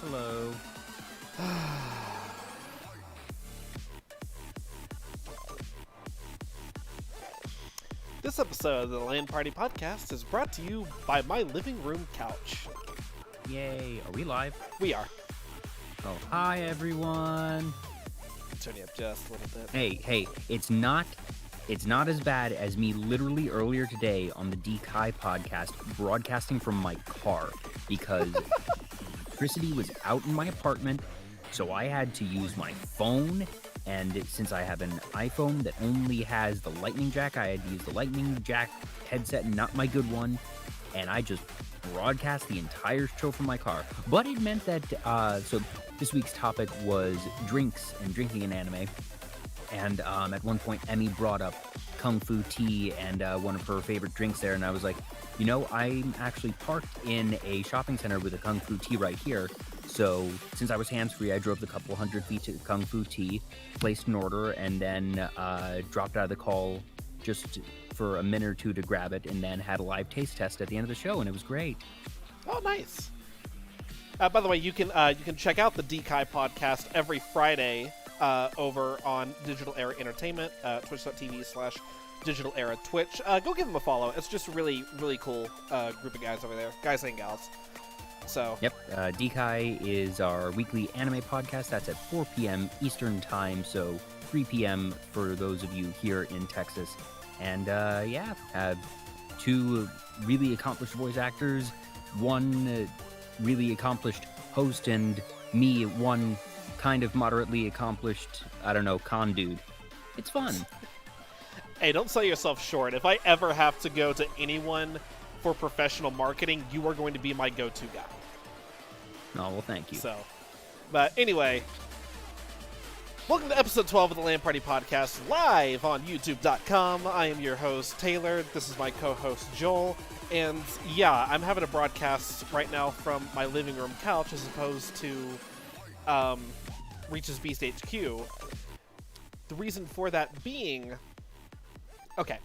Hello. This episode of the LAN Party Podcast is brought to you by my living room couch. Yay. Are we live? We are. Oh, hi, everyone. Turn you up just a little bit. Hey, it's not as bad as me literally earlier today on the DKI podcast broadcasting from my car because electricity was out in my apartment, so I had to use my phone, and since I have an iPhone that only has the lightning jack, I had to use the lightning jack headset and not my good one, and I just broadcast the entire show from my car. But it meant that, so this week's topic was drinks and drinking in anime, and at one point Emmy brought up Kung Fu tea and one of her favorite drinks there, and I was like, you know, I'm actually parked in a shopping center with a Kung Fu tea right here. So since I was hands-free, I drove the couple hundred feet to Kung Fu tea, placed an order, and then dropped out of the call just for a minute or two to grab it, and then had a live taste test at the end of the show, and it was great. Oh, nice. By the way, you can check out the DKI podcast every Friday over on Digital Era Entertainment, twitch.tv/Digital Era Twitch. Go give them a follow. It's just a really, really cool group of guys over there. Guys and gals. So. Yep. DKI is our weekly anime podcast. That's at 4 p.m. Eastern Time, so 3 p.m. for those of you here in Texas. And have two really accomplished voice actors, one really accomplished host, and me, one kind of moderately accomplished, I don't know, con dude. It's fun. Hey, don't sell yourself short. If I ever have to go to anyone for professional marketing, you are going to be my go-to guy. Oh, well, thank you. So, but anyway, welcome to episode 12 of the LAN Party Podcast, live on YouTube.com. I am your host, Taylor. This is my co-host, Joel. And yeah, I'm having a broadcast right now from my living room couch as opposed to Reach's Beast HQ. The reason for that being... Okay.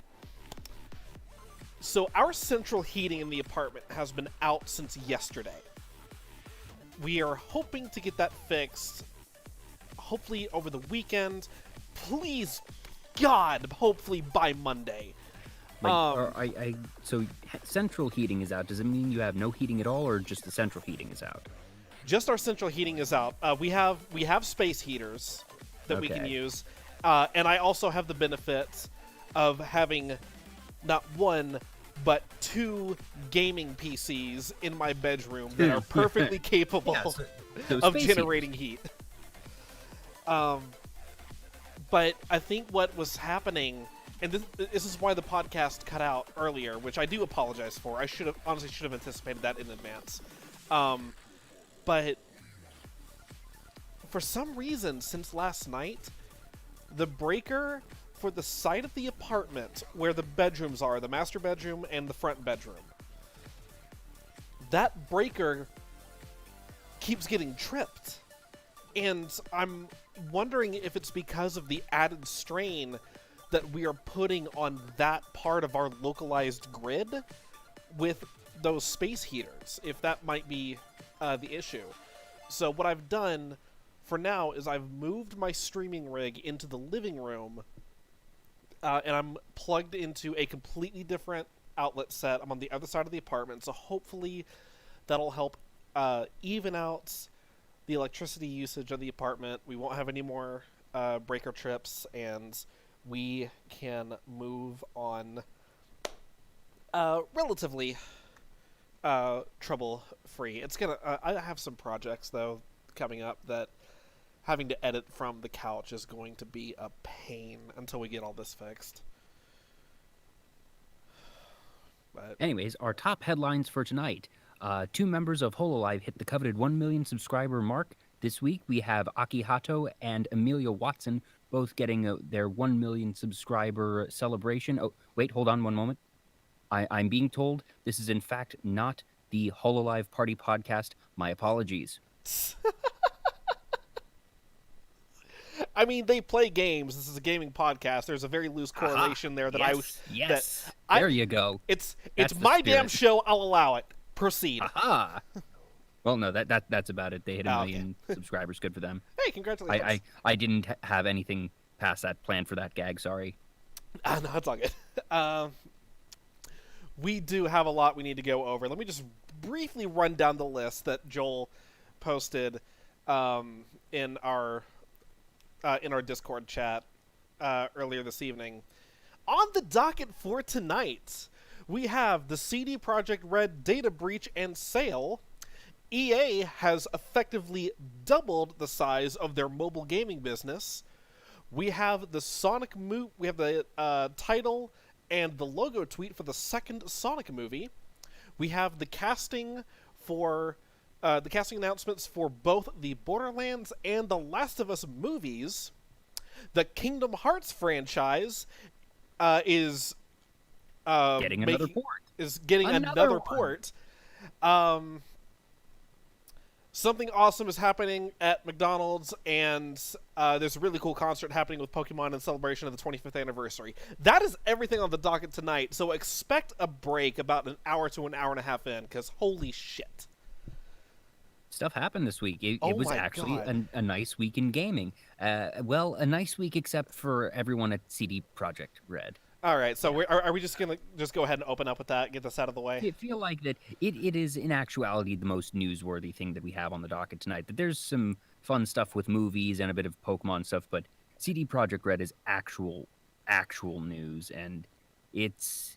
So our central heating in the apartment has been out since yesterday. We are hoping to get that fixed, hopefully over the weekend. Please, God, hopefully by Monday. So central heating is out. Does it mean you have no heating at all, or just the central heating is out? Just our central heating is out. We have space heaters that we can use, and I also have the benefit of having not one but two gaming PCs in my bedroom that are perfectly capable of generating heat. But I think what was happening, and this is why the podcast cut out earlier, which I do apologize for. I honestly should have anticipated that in advance. But for some reason, since last night, the breaker for the side of the apartment where the bedrooms are, the master bedroom and the front bedroom, that breaker keeps getting tripped. And I'm wondering if it's because of the added strain that we are putting on that part of our localized grid with those space heaters, if that might be the issue. So what I've done for now is I've moved my streaming rig into the living room, and I'm plugged into a completely different outlet set. I'm on the other side of the apartment, so hopefully that'll help even out the electricity usage of the apartment. We won't have any more breaker trips, and we can move on relatively trouble free. It's gonna. I have some projects though coming up that having to edit from the couch is going to be a pain until we get all this fixed. But Anyways, our top headlines for tonight. Two members of Hololive hit the coveted 1 million subscriber mark. This week, we have Aki Hato and Amelia Watson both getting their 1 million subscriber celebration. Oh, wait, hold on one moment. I'm being told this is, in fact, not the Hololive Party podcast. My apologies. I mean, they play games. This is a gaming podcast. There's a very loose correlation there that yes. I There you go. It's That's my the damn spirit. show. I'll allow it. Proceed. Aha! Well, no, that's about it. They hit a Oh, okay. million subscribers. Good for them. Hey, congratulations. I didn't have anything past that planned for that gag. Sorry. No, it's all good. We do have a lot we need to go over. Let me just briefly run down the list that Joel posted in our Discord chat earlier this evening. On the docket for tonight, we have the CD Projekt Red data breach and sale. EA has effectively doubled the size of their mobile gaming business. We have the we have the title and the logo tweet for the second Sonic movie. We have the casting announcements for both the Borderlands and the Last of Us movies. The Kingdom Hearts franchise is Getting another port. Is getting Another another one. port. Something awesome is happening at McDonald's, and there's a really cool concert happening with Pokemon in celebration of the 25th anniversary. That is everything on the docket tonight, so expect a break about an hour to an hour and a half in, because holy shit. Stuff happened this week. It Oh was my actually God. a nice week in gaming. Well, a nice week except for everyone at CD Projekt Red. All right, so are we just going to just go ahead and open up with that, get this out of the way? I feel like that it is in actuality the most newsworthy thing that we have on the docket tonight. That there's some fun stuff with movies and a bit of Pokemon stuff, but CD Projekt Red is actual news, and it's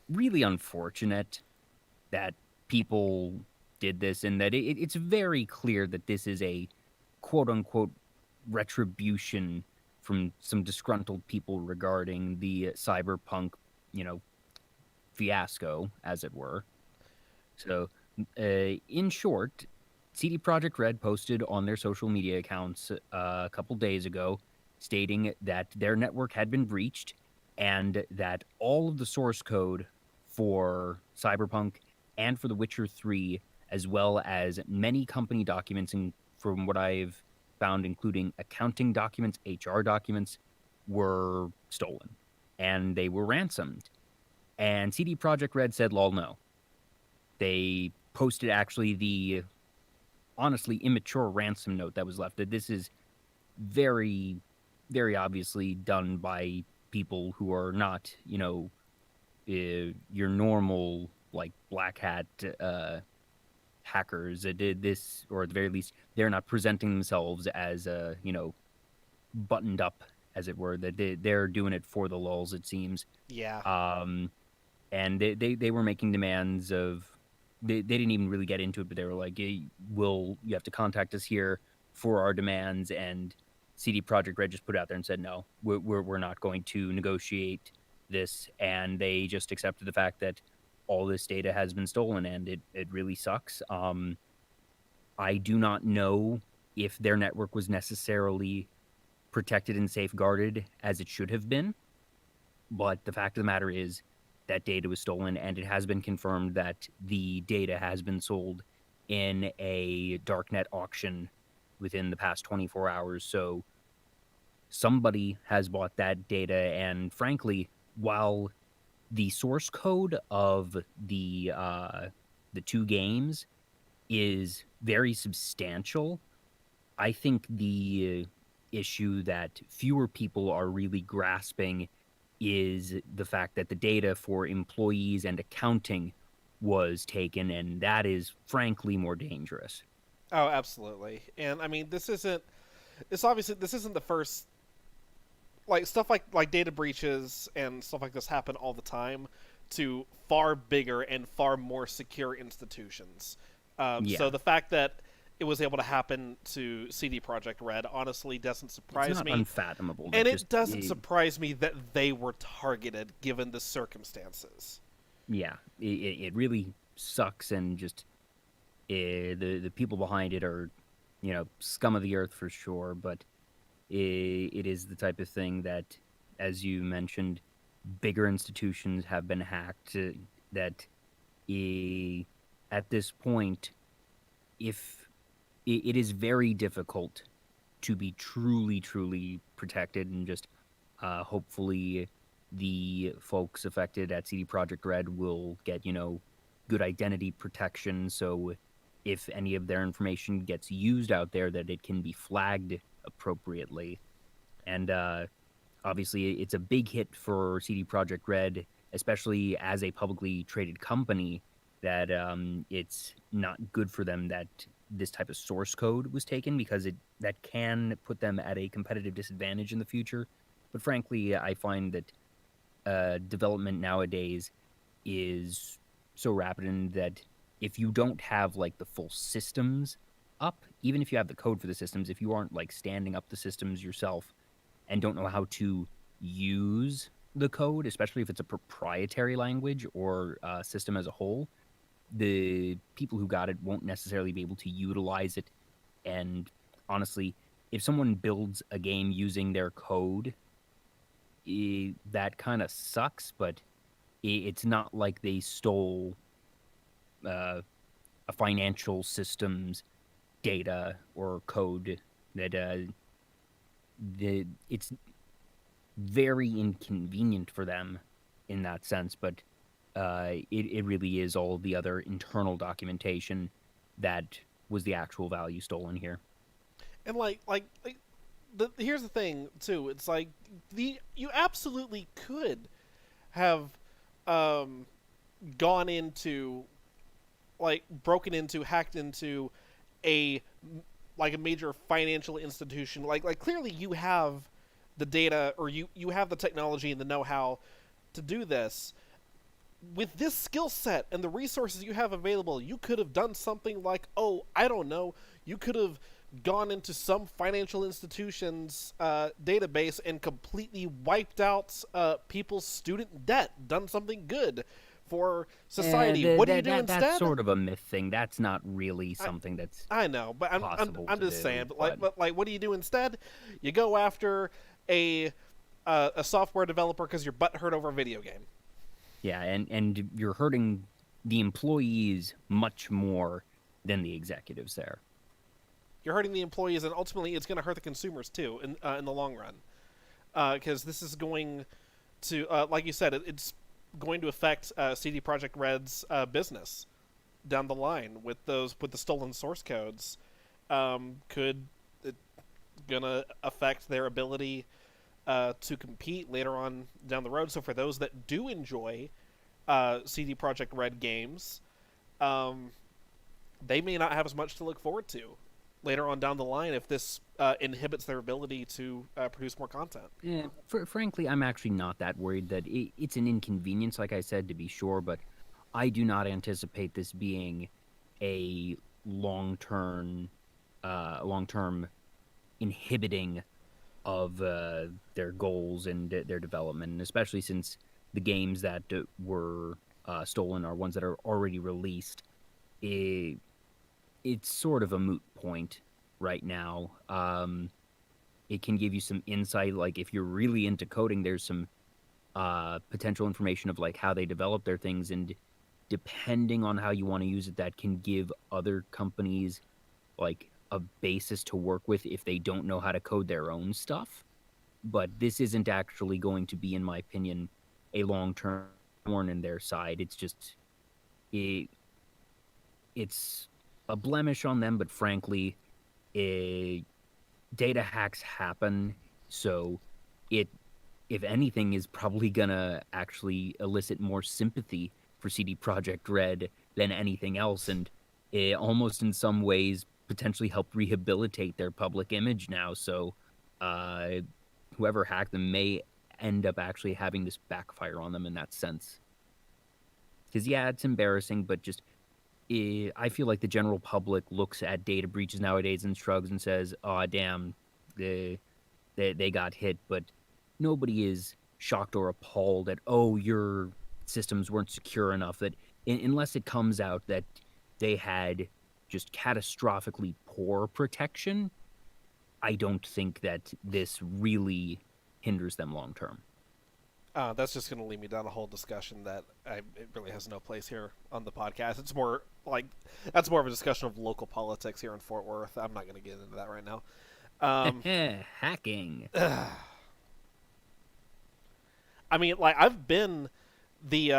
really unfortunate that people did this, and that it's very clear that this is a quote-unquote retribution from some disgruntled people regarding the cyberpunk, fiasco, as it were. So, in short, CD Projekt Red posted on their social media accounts a couple days ago stating that their network had been breached and that all of the source code for Cyberpunk and for The Witcher 3, as well as many company documents, and from what I've found, including accounting documents, HR documents, were stolen and they were ransomed. And CD Projekt Red said, lol, no. They posted actually the honestly immature ransom note that was left. That this is very, very obviously done by people who are not, your normal, like, black hat hackers. That did this, or at the very least, they're not presenting themselves as, buttoned up, as it were. That they're doing it for the lulz, it seems. Yeah. And they were making demands of. They didn't even really get into it, but they were like, hey, you have to contact us here for our demands. And CD Projekt Red just put out there and said, no, we're not going to negotiate this. And they just accepted the fact that all this data has been stolen, and it really sucks. I do not know if their network was necessarily protected and safeguarded as it should have been, but the fact of the matter is that data was stolen, and it has been confirmed that the data has been sold in a darknet auction within the past 24 hours. So somebody has bought that data, and frankly, while the source code of the two games is very substantial. I think the issue that fewer people are really grasping is the fact that the data for employees and accounting was taken, and that is frankly more dangerous. Oh, absolutely. And I mean, this isn't. This obviously this isn't the first. Like stuff like data breaches and stuff like this happen all the time to far bigger and far more secure institutions. So Yeah, the fact that it was able to happen to CD Projekt Red honestly doesn't it's surprise not me, unfathomable and that it just doesn't surprise me that they were targeted given the circumstances. yeah, it really sucks, and just the people behind it are, scum of the earth for sure. But it is the type of thing that, as you mentioned, bigger institutions have been hacked. That eh, at this point, if it is very difficult to be truly, truly protected, and just hopefully the folks affected at CD Projekt Red will get, good identity protection. So if any of their information gets used out there, that it can be flagged appropriately. And obviously, it's a big hit for CD Projekt Red, especially as a publicly traded company. That it's not good for them that this type of source code was taken, because that can put them at a competitive disadvantage in the future. But frankly, I find that development nowadays is so rapid, and that if you don't have like the full systems up, even if you have the code for the systems, if you aren't like standing up the systems yourself and don't know how to use the code, especially if it's a proprietary language or system as a whole, the people who got it won't necessarily be able to utilize it. And honestly, if someone builds a game using their code, that kind of sucks, but it's not like they stole uh, a financial system's data or code. That it's very inconvenient for them in that sense, but it really is all the other internal documentation that was the actual value stolen here. And here's the thing too. It's like the you absolutely could have um, gone into broken into, hacked into a a major financial institution. Like clearly you have the data, or you have the technology and the know-how to do this. With this skill set and the resources you have available, you could have done something like, oh, I don't know, you could have gone into some financial institution's database and completely wiped out people's student debt, done something good for society. What do you do That's instead? sort of a myth thing. That's not really something that's I know, but possible I'm to just saying. do. But like, what do you do instead? You go after a a software developer because your butt hurt over a video game. Yeah, and you're hurting the employees much more than the executives there. You're hurting the employees, and ultimately, it's going to hurt the consumers too in the long run. Because this is going to, like you said, it's going to affect CD Projekt Red's business down the line with the stolen source codes. Could it gonna affect their ability to compete later on down the road? So for those that do enjoy CD Projekt Red games, um, they may not have as much to look forward to later on down the line if this inhibits their ability to produce more content. Yeah, frankly, I'm actually not that worried that it's an inconvenience, like I said, to be sure, but I do not anticipate this being a long-term, long-term inhibiting of their goals and their development, and especially since the games that were stolen are ones that are already released. It, it's sort of a moot point right now. It can give you some insight, like if you're really into coding, there's some potential information of like how they develop their things, and depending on how you want to use it, that can give other companies like a basis to work with if they don't know how to code their own stuff. But this isn't actually going to be, in my opinion, a long-term thorn in their side. It's just it, it's a blemish on them, but frankly, data hacks happen, so it, if anything, is probably gonna actually elicit more sympathy for CD Projekt Red than anything else, and it almost in some ways potentially help rehabilitate their public image now. So, uh, whoever hacked them may end up actually having this backfire on them in that sense. Because yeah, it's embarrassing, but just I feel like the general public looks at data breaches nowadays and shrugs and says, "Oh, damn, they got hit," but nobody is shocked or appalled at, "Oh, your systems weren't secure enough." That unless it comes out that they had just catastrophically poor protection, I don't think that this really hinders them long term. That's just going to lead me down a whole discussion that it really has no place here on the podcast. It's more like that's more of a discussion of local politics here in Fort Worth. I'm not going to get into that right now. Hacking. I mean, like the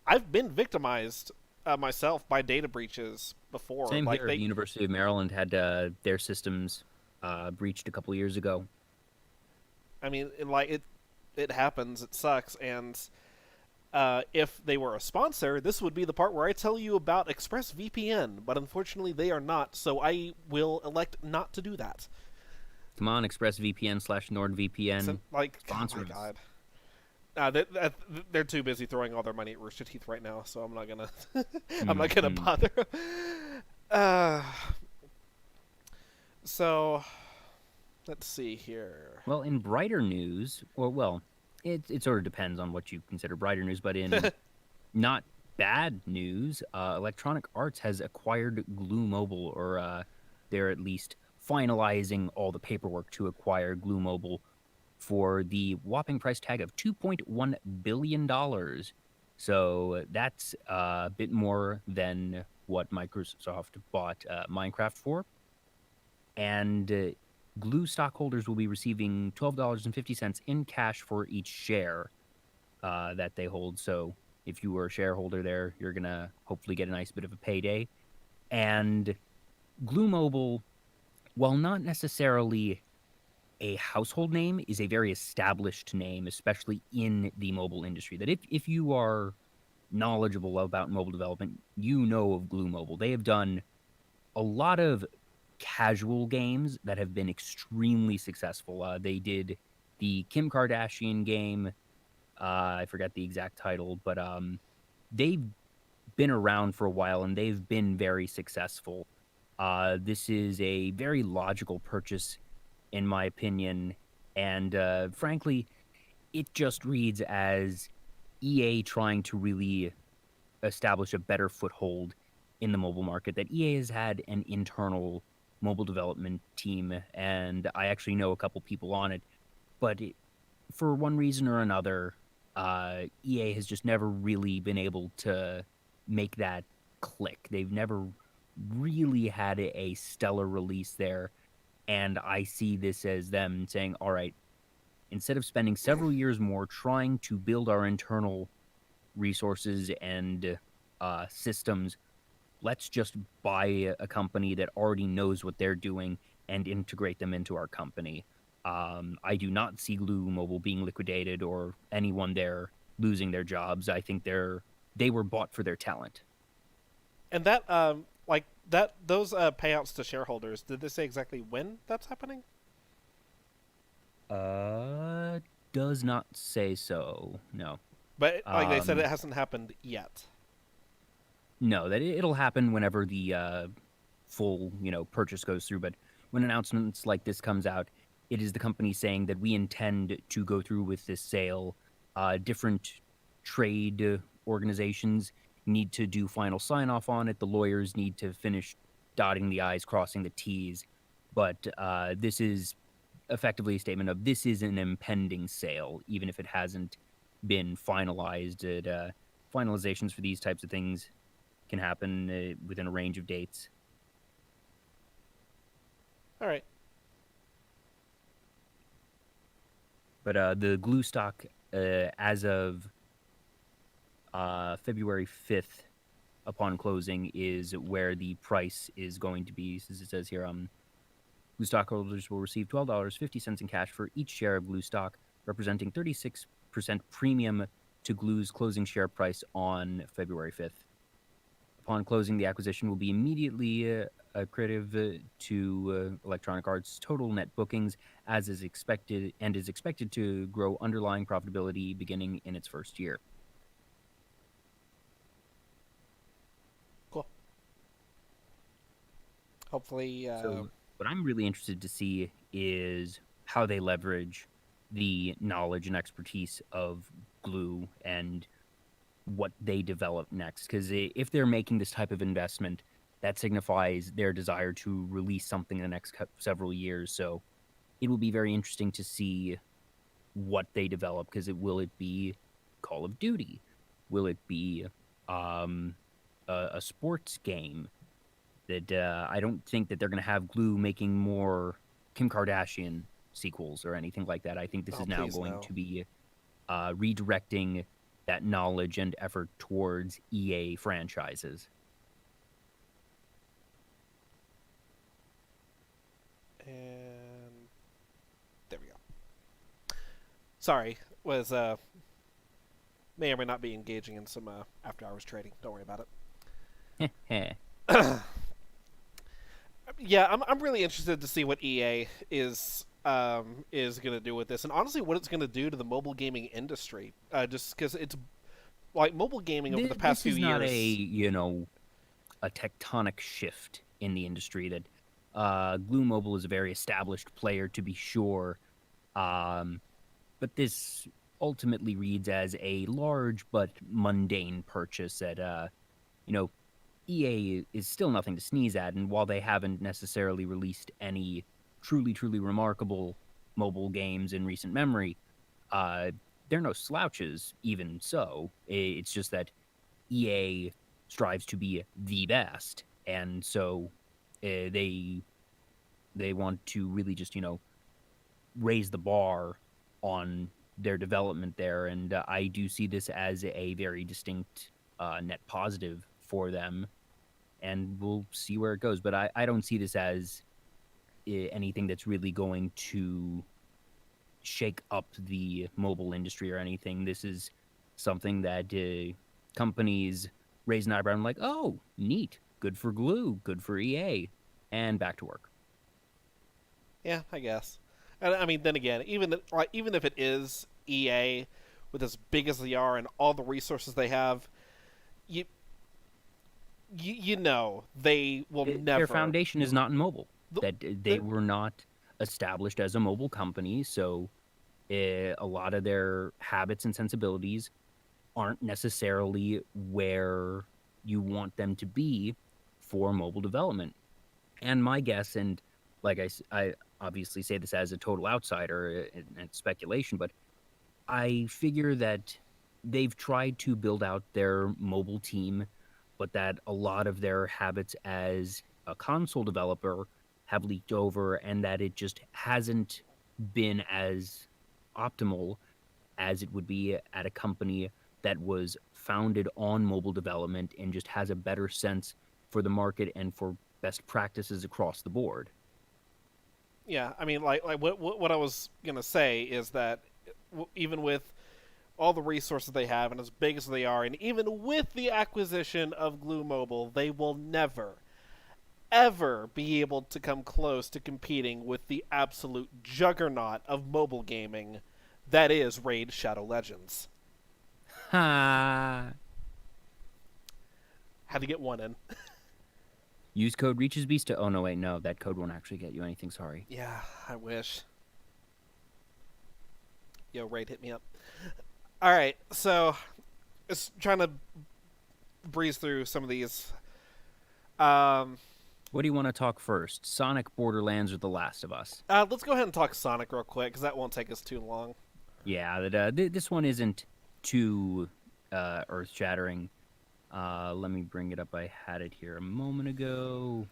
I've been victimized myself by data breaches before. Same Like here. The University of Maryland had their systems breached a couple years ago. I mean, it happens. It sucks. And if they were a sponsor, this would be the part where I tell you about ExpressVPN. But unfortunately, they are not. So I will elect not to do that. Come on, ExpressVPN/NordVPN. So, like, sponsor oh my god. They're too busy throwing all their money at Rooster Teeth right now, so I'm not gonna. I'm not gonna bother. So, let's see here. Well, in brighter news, or well, it sort of depends on what you consider brighter news, but in not bad news, Electronic Arts has acquired Glu Mobile, or they're at least finalizing all the paperwork to acquire Glu Mobile for the whopping price tag of $2.1 billion. So that's a bit more than what Microsoft bought Minecraft for. And Glu stockholders will be receiving $12.50 in cash for each share that they hold. So if you were a shareholder there, you're going to hopefully get a nice bit of a payday. And Glu Mobile, while not necessarily a household name, is a very established name, especially in the mobile industry. That if you are knowledgeable about mobile development, you know of Glu Mobile. They have done a lot of casual games that have been extremely successful. They did the Kim Kardashian game. I forget the exact title, but they've been around for a while and they've been very successful. This is a very logical purchase, in my opinion, and frankly, it just reads as EA trying to really establish a better foothold in the mobile market. That EA has had an internal mobile development team, and I actually know a couple people on it, but for one reason or another, EA has just never really been able to make that click. They've never really had a stellar release there, and I see this as them saying, all right, instead of spending several years more trying to build our internal resources and systems, let's just buy a company that already knows what they're doing and integrate them into our company. I do not see Glu Mobile being liquidated or anyone there losing their jobs. I think they were bought for their talent. And those payouts to shareholders, did they say exactly when that's happening? Does not say so. No. But like they said, it hasn't happened yet. No, that it'll happen whenever the full, purchase goes through. But when announcements like this comes out, it is the company saying that we intend to go through with this sale. Different trade organizations need to do final sign off on it. The lawyers need to finish dotting the I's, crossing the T's. But this is effectively a statement of this is an impending sale, even if it hasn't been finalized. Finalizations for these types of things can happen within a range of dates. All right. But the Glu stock, as of February 5th, upon closing is where the price is going to be. As it says here, Glue stockholders will receive $12.50 in cash for each share of Glue stock, representing 36% premium to Glue's closing share price on February 5th. Upon closing, the acquisition will be immediately accretive to Electronic Arts' total net bookings, as is expected, and is expected to grow underlying profitability beginning in its first year. Cool. Hopefully, So, what I'm really interested to see is how they leverage the knowledge and expertise of Glue and what they develop next. Because if they're making this type of investment, that signifies their desire to release something in the next several years. So it will be very interesting to see what they develop. Because will it be Call of Duty? Will it be a sports game? That I don't think that they're going to have Glue making more Kim Kardashian sequels or anything like that. I think this is now going to be redirecting that knowledge and effort towards EA franchises. And there we go. Sorry, was may or may not be engaging in some after-hours trading. Don't worry about it. Yeah, I'm really interested to see what EA is going to do with this, and honestly, what it's going to do to the mobile gaming industry. Just because it's like mobile gaming over the past few years. This is not a tectonic shift in the industry. That Glu Mobile is a very established player, to be sure, but this ultimately reads as a large but mundane purchase. That EA is still nothing to sneeze at, and while they haven't necessarily released any truly remarkable mobile games in recent memory, they're no slouches. Even so, it's just that EA strives to be the best, and so they want to really just raise the bar on their development there, and I do see this as a very distinct net positive for them, and we'll see where it goes. But I don't see this as anything that's really going to shake up the mobile industry or anything. This is something that companies raise an eyebrow and like, oh, neat, good for Glue, good for EA, and back to work. Yeah, I guess. And I mean, then again, even if it is EA, with as big as they are and all the resources they have, you know they will never. Their foundation is not in mobile. They were not established as a mobile company, so a lot of their habits and sensibilities aren't necessarily where you want them to be for mobile development. And my guess, and like I obviously say this as a total outsider and speculation, but I figure that they've tried to build out their mobile team, but that a lot of their habits as a console developer have leaked over, and that it just hasn't been as optimal as it would be at a company that was founded on mobile development and just has a better sense for the market and for best practices across the board. Yeah, I mean, like what I was gonna say is that even with all the resources they have and as big as they are, and even with the acquisition of Glu Mobile, they will never, ever be able to come close to competing with the absolute juggernaut of mobile gaming that is Raid Shadow Legends. Ha! Had to get one in. Use code REACHESBEAST to... Oh, no, wait, no. That code won't actually get you anything, sorry. Yeah, I wish. Yo, Raid, hit me up. Alright, so... Just trying to breeze through some of these. What do you want to talk first? Sonic, Borderlands, or The Last of Us? Let's go ahead and talk Sonic real quick, because that won't take us too long. Yeah, this one isn't too earth-shattering. Let me bring it up. I had it here a moment ago.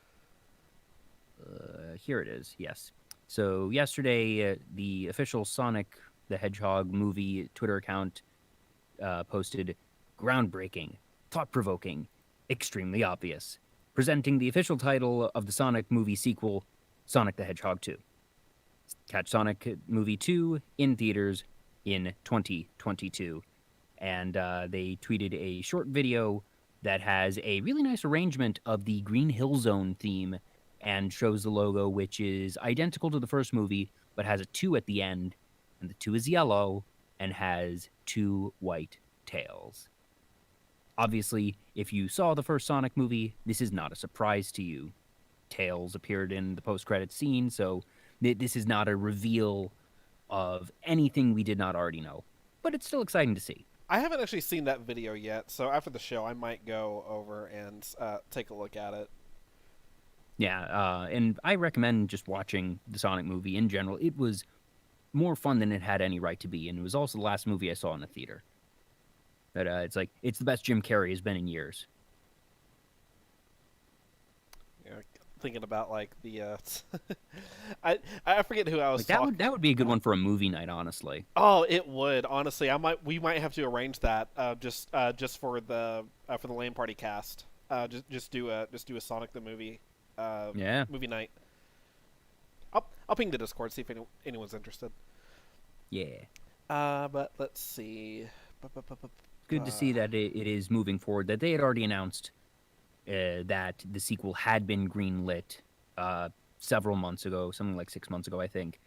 Here it is, yes. So yesterday, the official Sonic the Hedgehog movie Twitter account posted groundbreaking, thought-provoking, extremely obvious, presenting the official title of the Sonic movie sequel, Sonic the Hedgehog 2. Catch Sonic movie 2 in theaters in 2022. And they tweeted a short video that has a really nice arrangement of the Green Hill Zone theme and shows the logo, which is identical to the first movie, but has a 2 at the end, and the 2 is yellow and has 2 white tails. Obviously, if you saw the first Sonic movie, this is not a surprise to you. Tails appeared in the post-credits scene, so this is not a reveal of anything we did not already know. But it's still exciting to see. I haven't actually seen that video yet, so after the show, I might go over and take a look at it. Yeah, and I recommend just watching the Sonic movie in general. It was more fun than it had any right to be, and it was also the last movie I saw in the theater. But it's the best Jim Carrey has been in years. You know, thinking about like the, I forget who I was talking. That would be a good one for a movie night, honestly. Oh, it would honestly. We might have to arrange that just for the LAN party cast. Just do a Sonic the movie. Movie night. I'll ping the Discord, see if anyone's interested. Yeah. But let's see. Good to see that it is moving forward. That they had already announced that the sequel had been greenlit several months ago, something like 6 months ago, I think.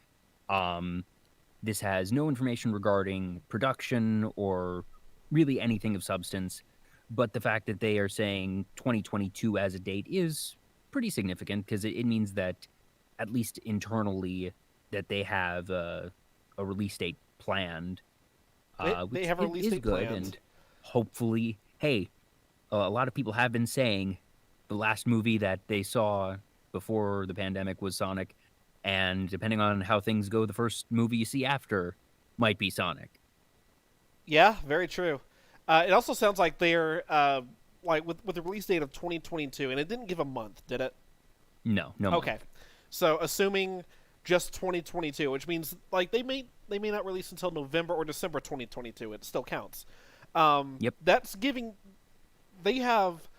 This has no information regarding production or really anything of substance, but the fact that they are saying 2022 as a date is pretty significant because it means that, at least internally, that they have a release date planned. They have a release date good, planned. and hopefully, hey, a lot of people have been saying the last movie that they saw before the pandemic was Sonic, and depending on how things go, the first movie you see after might be Sonic. Yeah, very true. It also sounds like they're like with the release date of 2022, and it didn't give a month, did it? No. Okay, month. so assuming just 2022, which means like they may not release until November or December 2022. It still counts. Yep. That's giving. They have.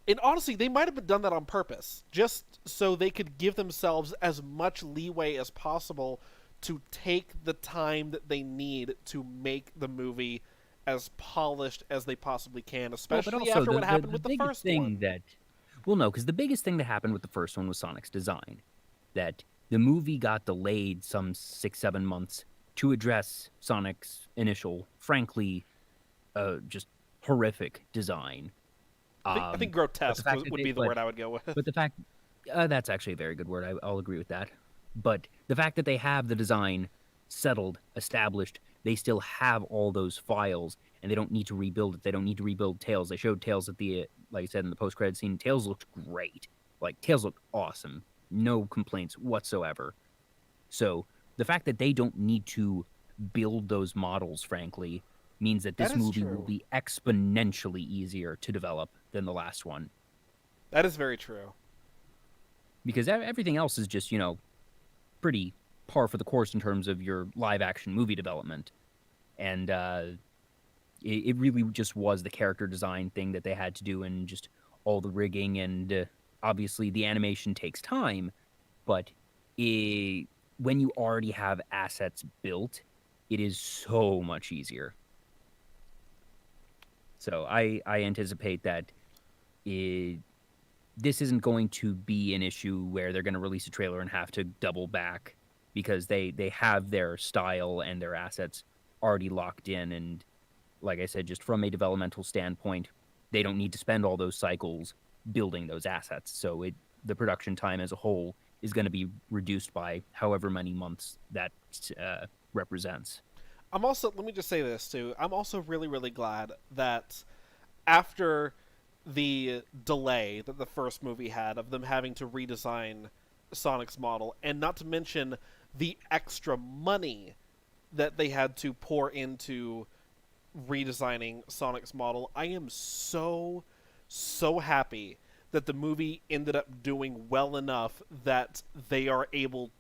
And honestly, they might have done that on purpose, just so they could give themselves as much leeway as possible to take the time that they need to make the movie as polished as they possibly can, especially after what happened with the first one. No, because the biggest thing that happened with the first one was Sonic's design. That the movie got delayed some 6-7 months to address Sonic's initial, frankly, just horrific design. I think grotesque would be the word I would go with. But the fact, that's actually a very good word. I'll agree with that. But the fact that they have the design settled, established, they still have all those files, and they don't need to rebuild it. They don't need to rebuild Tails. They showed Tails at the, like I said, in the post-credit scene. Tails looked great. Like, Tails looked awesome. No complaints whatsoever. So the fact that they don't need to build those models, frankly, means that this movie will be exponentially easier to develop than the last one. That is very true. Because everything else is just, pretty par for the course in terms of your live-action movie development. And it really just was the character design thing that they had to do, and just all the rigging, and obviously the animation takes time, but when you already have assets built, it is so much easier. So I anticipate that this isn't going to be an issue where they're going to release a trailer and have to double back, because they have their style and their assets already locked in. And like I said, just from a developmental standpoint, they don't need to spend all those cycles building those assets. So the production time as a whole is going to be reduced by however many months that represents. Let me just say this too. I'm also really, really glad that after the delay that the first movie had of them having to redesign Sonic's model, and not to mention the extra money that they had to pour into redesigning Sonic's model, I am so happy that the movie ended up doing well enough that they are able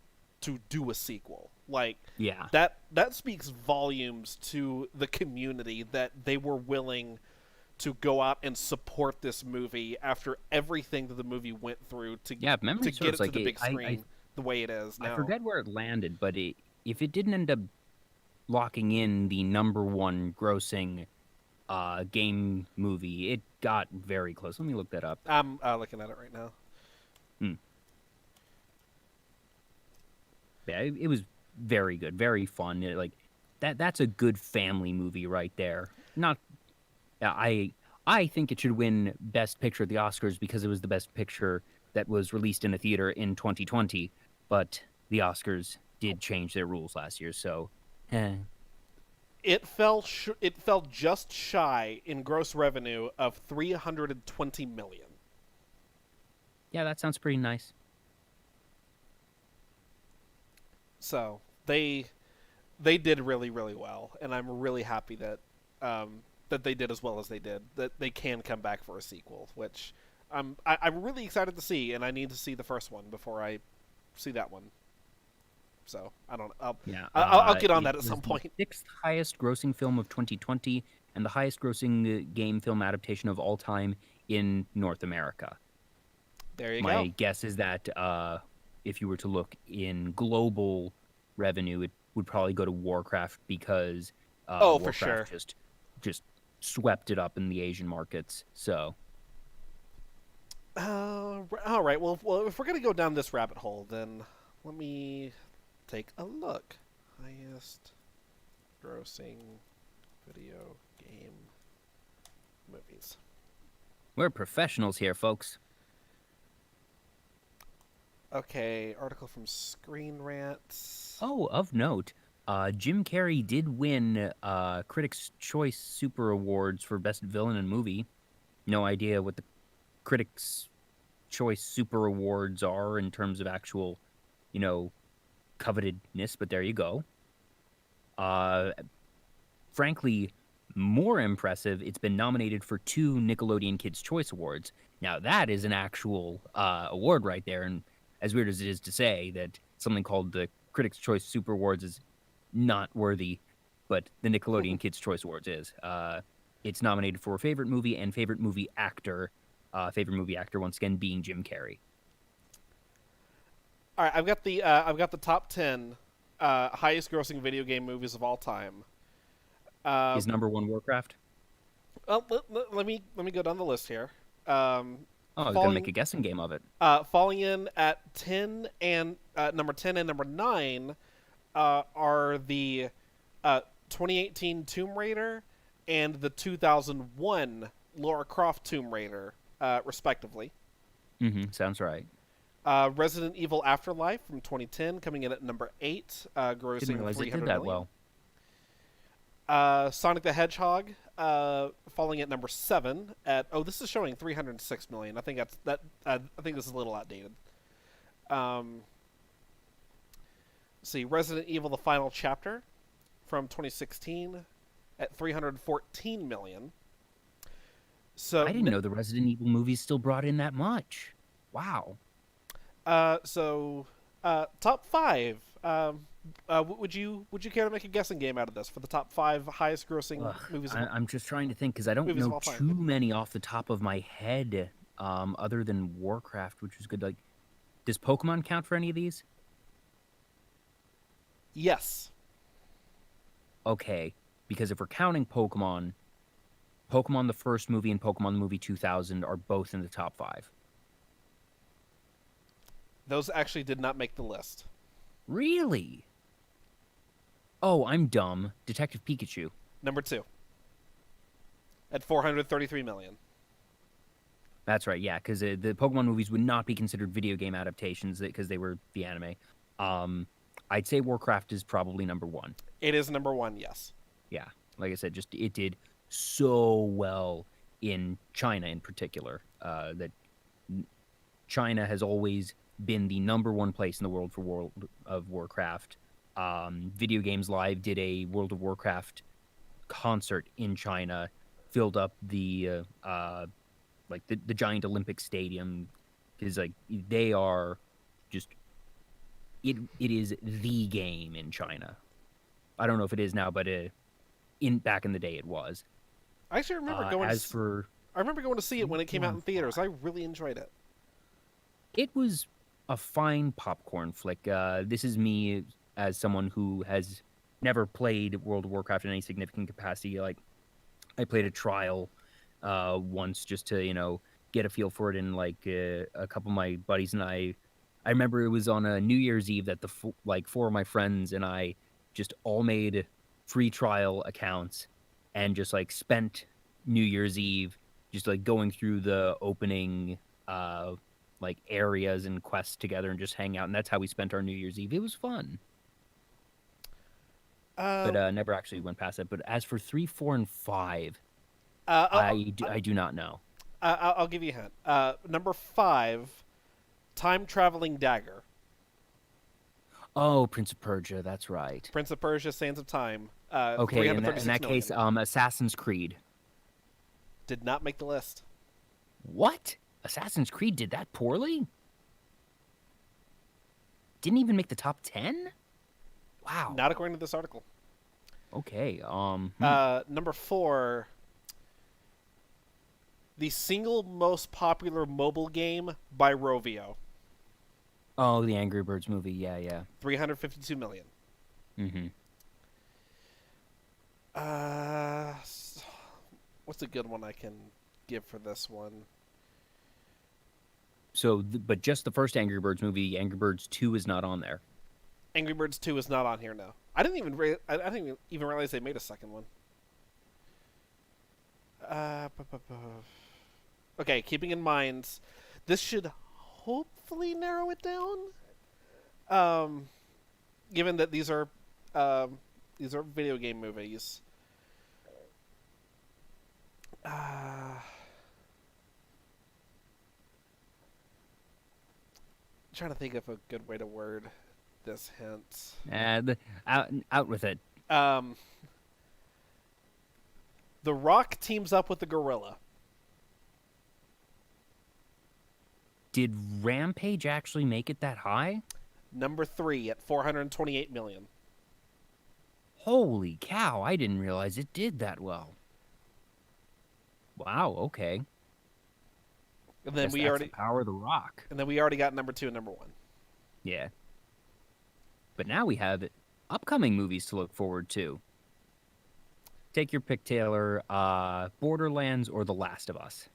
to do a sequel. Like, yeah, that speaks volumes to the community that they were willing to go out and support this movie after everything that the movie went through to Yeah, if memory get serves, it to like the big screen the way it is I now. forget where it landed, but if it didn't end up locking in the number one grossing game movie, it got very close. Let me look that up. I'm looking at it right now. Hmm. Yeah, it was very good, very fun. Like that's a good family movie right there. Not yeah, I think it should win Best Picture at the Oscars because it was the best picture that was released in a theater in 2020, but the Oscars did change their rules last year, so It fell just shy in gross revenue of 320 million. yeah, that sounds pretty nice. So they did really, really well, and I'm really happy that that they did as well as they did. That they can come back for a sequel, which I'm really excited to see, and I need to see the first one before I see that one. So I don't. I'll get on that at some point. The sixth highest grossing film of 2020 and the highest grossing game film adaptation of all time in North America. There you go. My guess is that if you were to look in global revenue, it would probably go to Warcraft because Warcraft for sure, just swept it up in the Asian markets. So, all right. Well, if we're gonna go down this rabbit hole, then let me take a look. Highest grossing video game movies. we're professionals here, folks. Okay, article from Screen Rant. Oh, of note, Jim Carrey did win Critics' Choice Super Awards for Best Villain in Movie. No idea what the Critics' Choice Super Awards are in terms of actual, covetedness, but there you go. Frankly, more impressive, it's been nominated for 2 Nickelodeon Kids' Choice Awards. Now, that is an actual award right there, and as weird as it is to say that something called the Critics' Choice Super Awards is not worthy, but the Nickelodeon Kids' Choice Awards is. It's nominated for Favorite Movie and Favorite Movie Actor. Favorite Movie Actor, once again, being Jim Carrey. All right, I've got the top 10 highest grossing video game movies of all time. Is number 1 Warcraft? Well, let me go down the list here. I'm gonna make a guessing game of it. Falling in at 10 and number 10 and number 9 are the 2018 Tomb Raider and the 2001 Lara Croft Tomb Raider, respectively. Sounds right. Resident Evil Afterlife from 2010 coming in at number 8, grossing Didn't realize it 300 did that million. well. Sonic the Hedgehog falling at number 7 at this is showing 306 million. I think I think this is a little outdated. See, Resident Evil: The Final Chapter from 2016 at 314 million. So I didn't know the Resident Evil movies still brought in that much. Wow. Top 5. Would you care to make a guessing game out of this for the top 5 highest grossing movies? I'm just trying to think because I don't know too many off the top of my head, other than Warcraft, which is good. Like, does Pokemon count for any of these? Yes. Okay, because if we're counting Pokemon, Pokemon the first movie and Pokemon the movie 2000 are both in the top 5. Those actually did not make the list. Really? Oh, I'm dumb. Detective Pikachu. Number 2. At 433 million. That's right, yeah, because the Pokemon movies would not be considered video game adaptations because they were the anime. I'd say Warcraft is probably number 1. It is number 1, yes. Yeah, like I said, just it did so well in China in particular. That China has always been the number 1 place in the world for World of Warcraft. Video Games Live did a World of Warcraft concert in China, filled up the the giant Olympic Stadium, because like they are just it is the game in China. I don't know if it is now, but back in the day it was. I actually remember going. As for I remember going to see it when it came out in theaters. 3, I really enjoyed it. it was a fine popcorn flick. This is me as someone who has never played World of Warcraft in any significant capacity. Like, I played a trial once just to, get a feel for it, and like a couple of my buddies and I remember it was on a New Year's Eve that like 4 of my friends and I just all made free trial accounts and just like spent New Year's Eve just like going through the opening like areas and quests together and just hang out, and that's how we spent our New Year's Eve. It was fun, Uh, but never actually went past it. But as for 3, 4, and 5, uh, I do not know. I'll give you a hint. Number 5, time traveling dagger. Oh, Prince of Persia, that's right. Prince of Persia: Sands of Time. Okay, in that 336 million. case, Assassin's Creed. Did not make the list. What? Assassin's Creed did that poorly? Didn't even make the top 10? Wow. Not according to this article. Okay. Number 4, the single most popular mobile game by Rovio. Oh, the Angry Birds movie. Yeah. 352 million. Mm-hmm. What's a good one I can give for this one? So, but just the first Angry Birds movie, Angry Birds 2 is not on there. Angry Birds 2 is not on here now. I didn't even realize they made a second one. Okay, keeping in mind, this should hopefully narrow it down. Given that these are video game movies. Trying to think of a good way to word this hint. Out with it. The Rock teams up with the gorilla. Did Rampage actually make it that high? Number 3 at 428 million. Holy cow, I didn't realize it did that well. Wow, okay. And then Guess we that's already the power of the Rock. And then we already got number 2 and number 1. Yeah. But now we have upcoming movies to look forward to. Take your pick, Taylor. Borderlands or The Last of Us?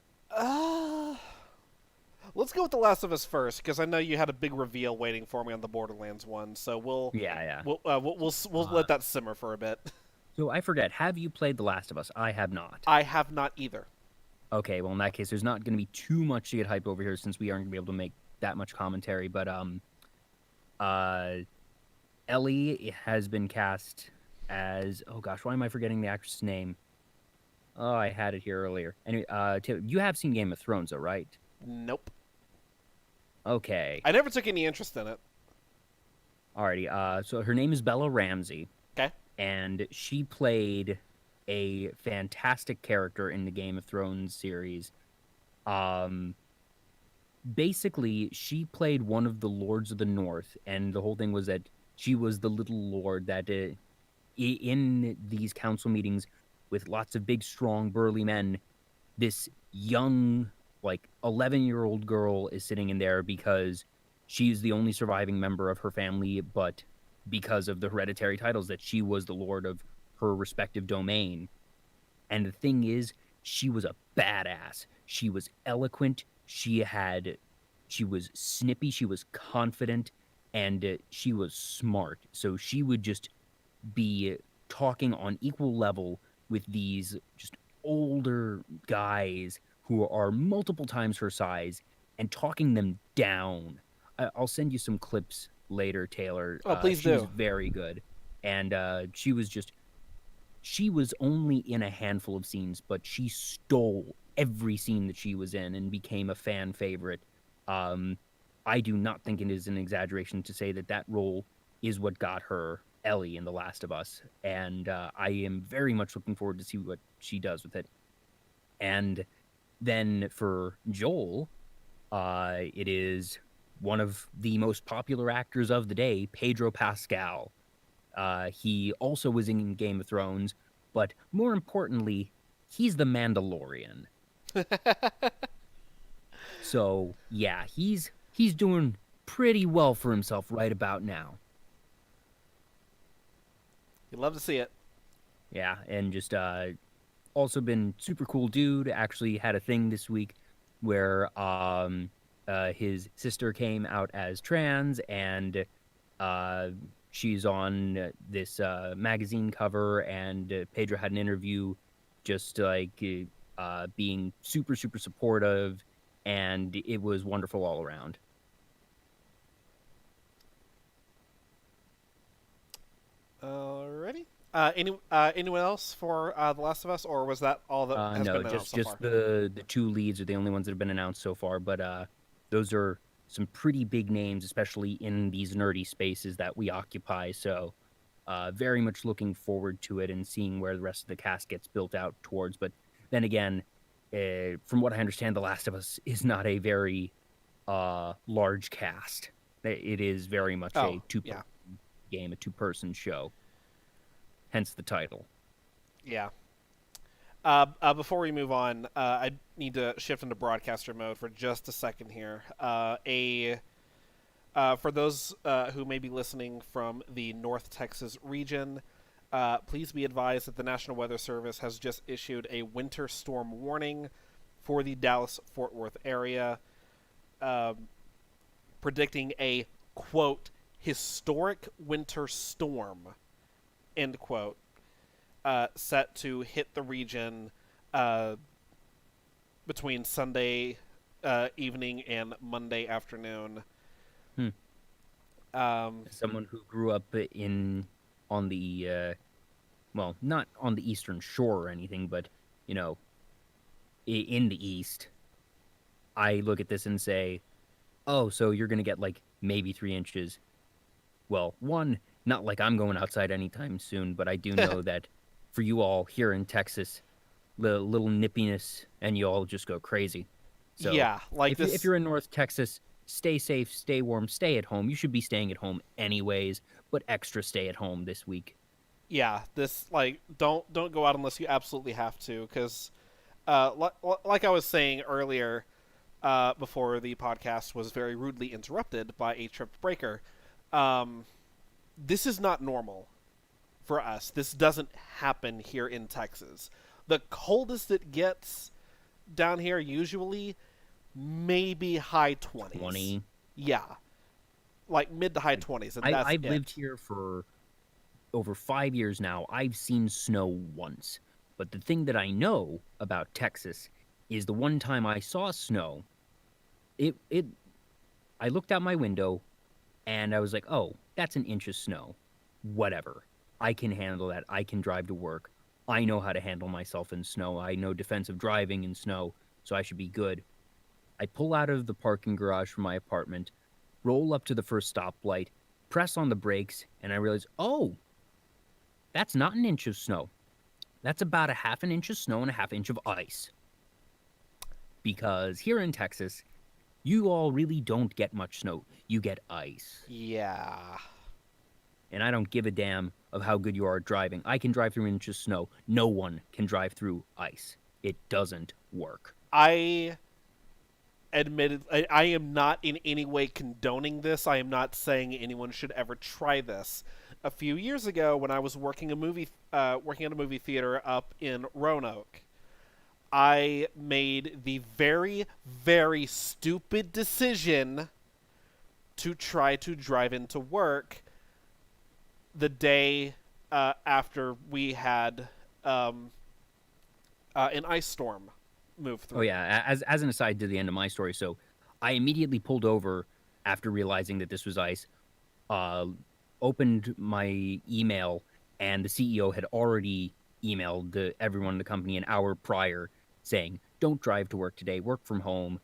Let's go with The Last of Us first, because I know you had a big reveal waiting for me on the Borderlands one. So we'll let that simmer for a bit. So I forget. Have you played The Last of Us? I have not. I have not either. Okay, well in that case, there's not going to be too much to get hype over here since we aren't going to be able to make that much commentary. But Ellie has been cast as, oh gosh, why am I forgetting the actress's name? Oh, I had it here earlier. Anyway, you have seen Game of Thrones, though, right? Nope. Okay. I never took any interest in it. Alrighty. So her name is Bella Ramsey. Okay. And she played a fantastic character in the Game of Thrones series. Basically, she played one of the Lords of the North, and the whole thing was that she was the little lord that in these council meetings with lots of big, strong, burly men, this young, like, 11-year-old girl is sitting in there because she's the only surviving member of her family, but because of the hereditary titles that she was the lord of her respective domain. And the thing is, she was a badass. She was eloquent. She was snippy. She was confident, and she was smart. So she would just be talking on equal level with these just older guys who are multiple times her size and talking them down. I'll send you some clips later, Taylor. Oh, please she do. was very good. And she was only in a handful of scenes, but she stole every scene that she was in and became a fan favorite. I do not think it is an exaggeration to say that role is what got her Ellie in The Last of Us. And I am very much looking forward to see what she does with it. And then for Joel, it is one of the most popular actors of the day, Pedro Pascal. He also was in Game of Thrones, but more importantly, he's the Mandalorian. So yeah, he's doing pretty well for himself right about now. You love to see it. Yeah, and just also been super cool dude. Actually had a thing this week where his sister came out as trans, and uh she's on this magazine cover, and Pedro had an interview just like being super super supportive, and it was wonderful all around. Alrighty. Anyone else for The Last of Us, or was that all that has No, been announced so just far? the two leads are the only ones that have been announced so far, but those are some pretty big names, especially in these nerdy spaces that we occupy. So very much looking forward to it and seeing where the rest of the cast gets built out towards. But then again, from what I understand, The Last of Us is not a very large cast. It is very much Oh, a two yeah, game, a two-person show, hence the title. yeah. Before we move on, I need to shift into broadcaster mode for just a second here. For those who may be listening from the North Texas region, please be advised that the National Weather Service has just issued a winter storm warning for the Dallas-Fort Worth area, predicting a, quote, historic winter storm, end quote, set to hit the region between Sunday evening and Monday afternoon. Hmm. Um, Someone who grew up on the well, not on the Eastern Shore or anything, but you know, in the East, I look at this and say, "Oh, so you're gonna get like maybe 3 inches." Well, one, not like I'm going outside anytime soon, but I do know that for you all here in Texas, the little nippiness, and you all just go crazy. So yeah, like if this. you're in North Texas, stay safe, stay warm, stay at home. You should be staying at home anyways, but extra stay at home this week. Yeah, this like don't go out unless you absolutely have to, because like I was saying earlier, before the podcast was very rudely interrupted by a tripped breaker. Um, this is not normal for us. This doesn't happen here in Texas. The coldest it gets down here usually maybe high 20s. 20. Yeah, like mid to high 20s, and that's I've it. lived here for over 5 years now. I've seen snow once. But the thing that I know about Texas is the one time I saw snow, it I looked out my window and I was like, "Oh, that's an inch of snow. Whatever. I can handle that. I can drive to work. I know how to handle myself in snow. I know defensive driving in snow, so I should be good." I pull out of the parking garage from my apartment, roll up to the first stoplight, press on the brakes, and I realize, "Oh, that's not an inch of snow. That's about a half an inch of snow and a half inch of ice." Because here in Texas, you all really don't get much snow. You get ice. Yeah. And I don't give a damn of how good you are at driving. I can drive through inches of snow. No one can drive through ice. It doesn't work. I I am not in any way condoning this. I am not saying anyone should ever try this. A few years ago, when I was working working at a movie theater up in Roanoke, I made the very, very stupid decision to try to drive into work the day after we had an ice storm move Oh through. yeah, as an aside to the end of my story, so I immediately pulled over after realizing that this was ice, uh, opened my email, and the CEO had already emailed everyone in the company an hour prior saying, "Don't drive to work today. Work from home.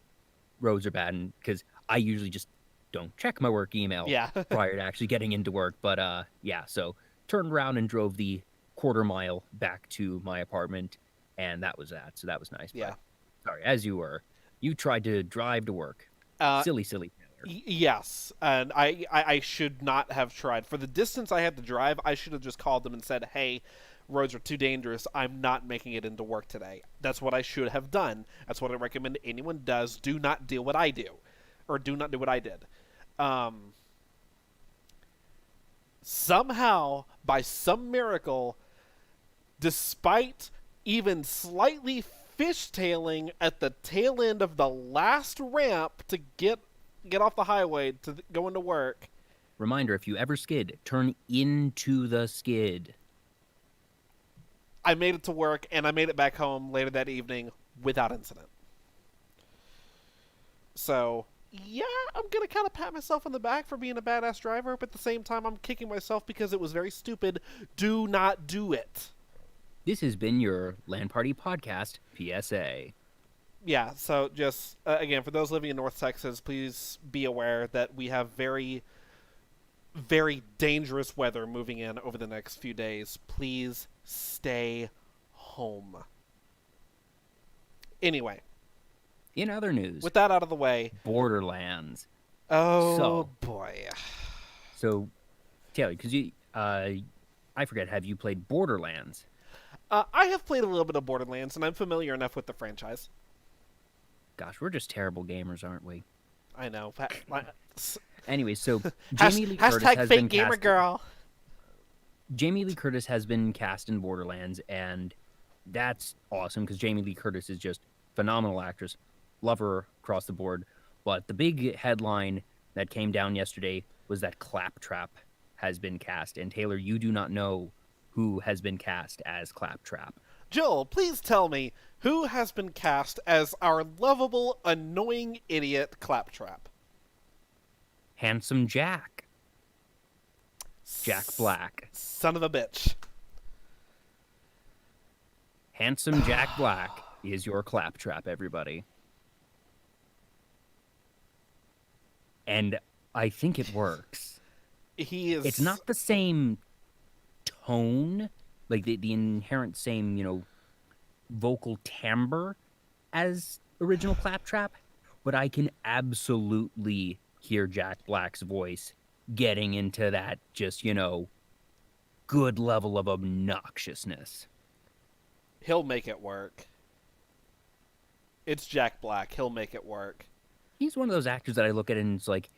Roads are bad." And because I usually just don't check my work email Yeah. prior to actually getting into work, but yeah, so turned around and drove the quarter mile back to my apartment, and that was that. So that was nice. Yeah. But sorry, as you tried to drive to work. Uh, Silly, silly Taylor. Yes, and I should not have tried. For the distance I had to drive, I should have just called them and said, "Hey, roads are too dangerous. I'm not making it into work today. That's what I should have done. That's what I recommend anyone does. Do not do what I do, or do not do what I did. Somehow, by some miracle, despite even slightly fishtailing at the tail end of the last ramp to get off the highway to go into work. Reminder, if you ever skid, turn into the skid. I made it to work, and I made it back home later that evening without incident. So, yeah, I'm going to kind of pat myself on the back for being a badass driver, but at the same time, I'm kicking myself because it was very stupid. Do not do it. This has been your LAN Party Podcast PSA. Yeah, so just, again, for those living in North Texas, please be aware that we have very, very dangerous weather moving in over the next few days. Please stay home. Anyway. In other news. With that out of the way. Borderlands. Oh, boy. So, Taylor, because I forget, have you played Borderlands? I have played a little bit of Borderlands, and I'm familiar enough with the franchise. Gosh, we're just terrible gamers, aren't we? I know. Anyway, so Jamie Lee Curtis has fake been gamer cast. girl. Jamie Lee Curtis has been cast in Borderlands, and that's awesome because Jamie Lee Curtis is just phenomenal actress. Love her across the board. But the big headline that came down yesterday was that Claptrap has been cast. And Taylor, you do not know who has been cast as Claptrap. Joel, please tell me who has been cast as our lovable, annoying idiot Claptrap. Handsome Jack. Jack Black. Son of a bitch. Handsome Jack Black is your Claptrap, everybody. And I think it works. He is... It's not the same tone, like the inherent same, vocal timbre as original Claptrap, but I can absolutely hear Jack Black's voice getting into that just, good level of obnoxiousness. He'll make it work. It's Jack Black. He'll make it work. He's one of those actors that I look at and it's like,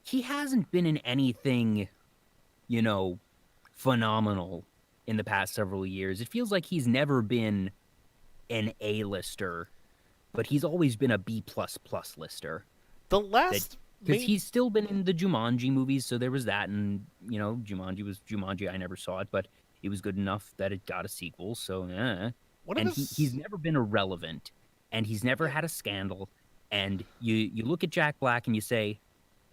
he hasn't been in anything, phenomenal in the past several years. It feels like he's never been an A-lister, but he's always been a B++ lister. The last... Because he's still been in the Jumanji movies, so there was that, and, Jumanji was Jumanji. I never saw it, but it was good enough that it got a sequel, so, he's never been irrelevant, and he's never had a scandal, and you look at Jack Black and you say,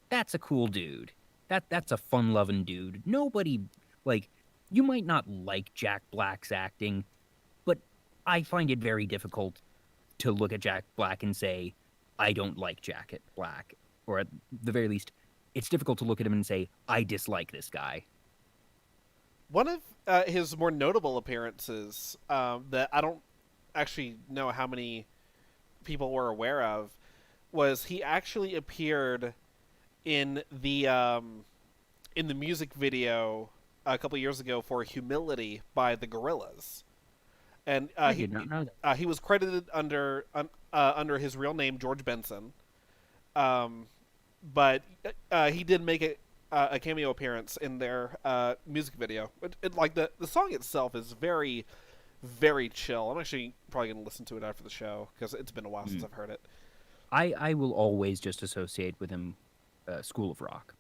that's a cool dude. That's a fun-loving dude. Nobody, you might not like Jack Black's acting, but I find it very difficult to look at Jack Black and say, I don't like Jack Black. Or at the very least, it's difficult to look at him and say, I dislike this guy. One of his more notable appearances that I don't actually know how many people were aware of was he actually appeared in the music video a couple years ago for Humility by the Gorillaz. And I did not know that. He was credited under his real name, George Benson. But he did make a cameo appearance in their music video. The song itself is very, very chill. I'm actually probably going to listen to it after the show because it's been a while since I've heard it. I will always just associate with him School of Rock.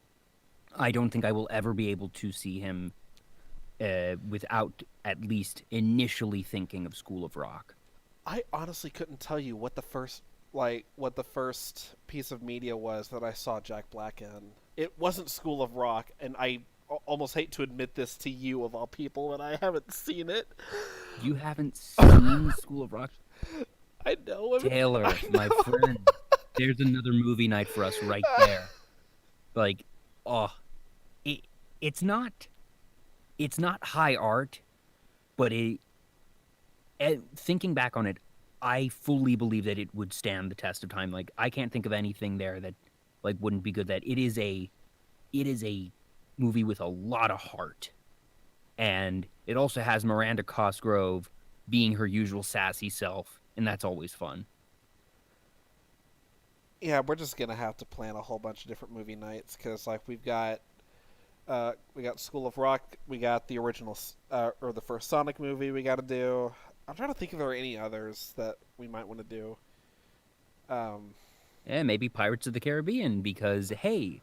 I don't think I will ever be able to see him without at least initially thinking of School of Rock. I honestly couldn't tell you what the first piece of media was that I saw Jack Black in. It wasn't School of Rock, and I almost hate to admit this to you of all people, but I haven't seen it. You haven't seen School of Rock? I know. Taylor, my friend, there's another movie night for us right there. It's not high art, but thinking back on it, I fully believe that it would stand the test of time. I can't think of anything there that wouldn't be good. That it is a movie with a lot of heart, and it also has Miranda Cosgrove being her usual sassy self, and that's always fun. Yeah, we're just gonna have to plan a whole bunch of different movie nights because like we got School of Rock, we got the original or the first Sonic movie we got to do. I'm trying to think if there are any others that we might want to do. Um, And maybe Pirates of the Caribbean, because hey,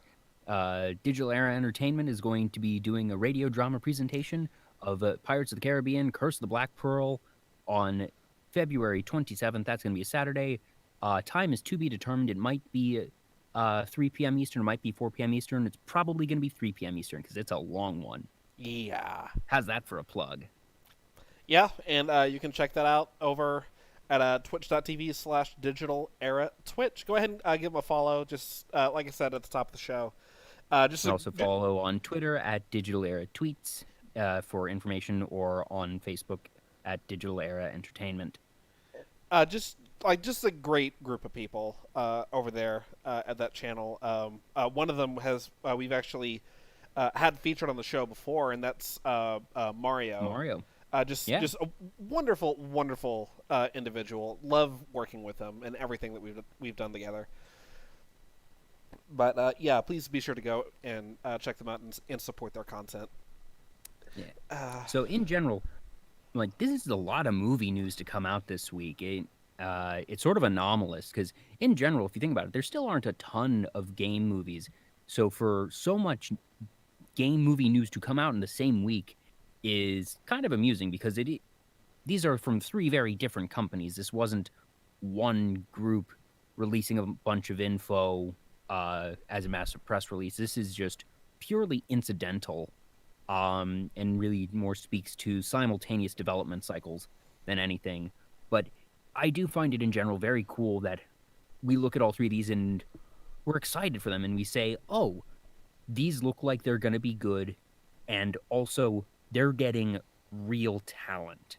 Digital Era Entertainment is going to be doing a radio drama presentation of Pirates of the Caribbean: Curse of the Black Pearl on February 27th. That's going to be a Saturday. Time is to be determined. It might be 3 p.m. Eastern, it might be 4 p.m. Eastern. It's probably going to be 3 p.m. Eastern because it's a long one. yeah, How's that for a plug? yeah, and you can check that out over at twitch.tv/digital era twitch. Go ahead and give them a follow. Just like I said at the top of the show. You can also follow on Twitter at Digital Era Tweets for information, or on Facebook at Digital Era Entertainment. Just a great group of people over there at that channel. One of them has we've actually had featured on the show before, and that's Mario. Mario. Just Yeah. just a wonderful individual. Love working with him and everything that we've done together. But yeah, please be sure to go and check them out and support their content. Yeah. So in general, like, this is a lot of movie news to come out this week. It's sort of anomalous because in general, if you think about it, there still aren't a ton of game movies. So for so much game movie news to come out in the same week is kind of amusing, because these are from three very different companies. This wasn't one group releasing a bunch of info as a massive press release. This is just purely incidental, and really more speaks to simultaneous development cycles than anything. But I do find it in general very cool that we look at all three of these and we're excited for them, and we say, oh, these look like they're going to be good, and also they're getting real talent.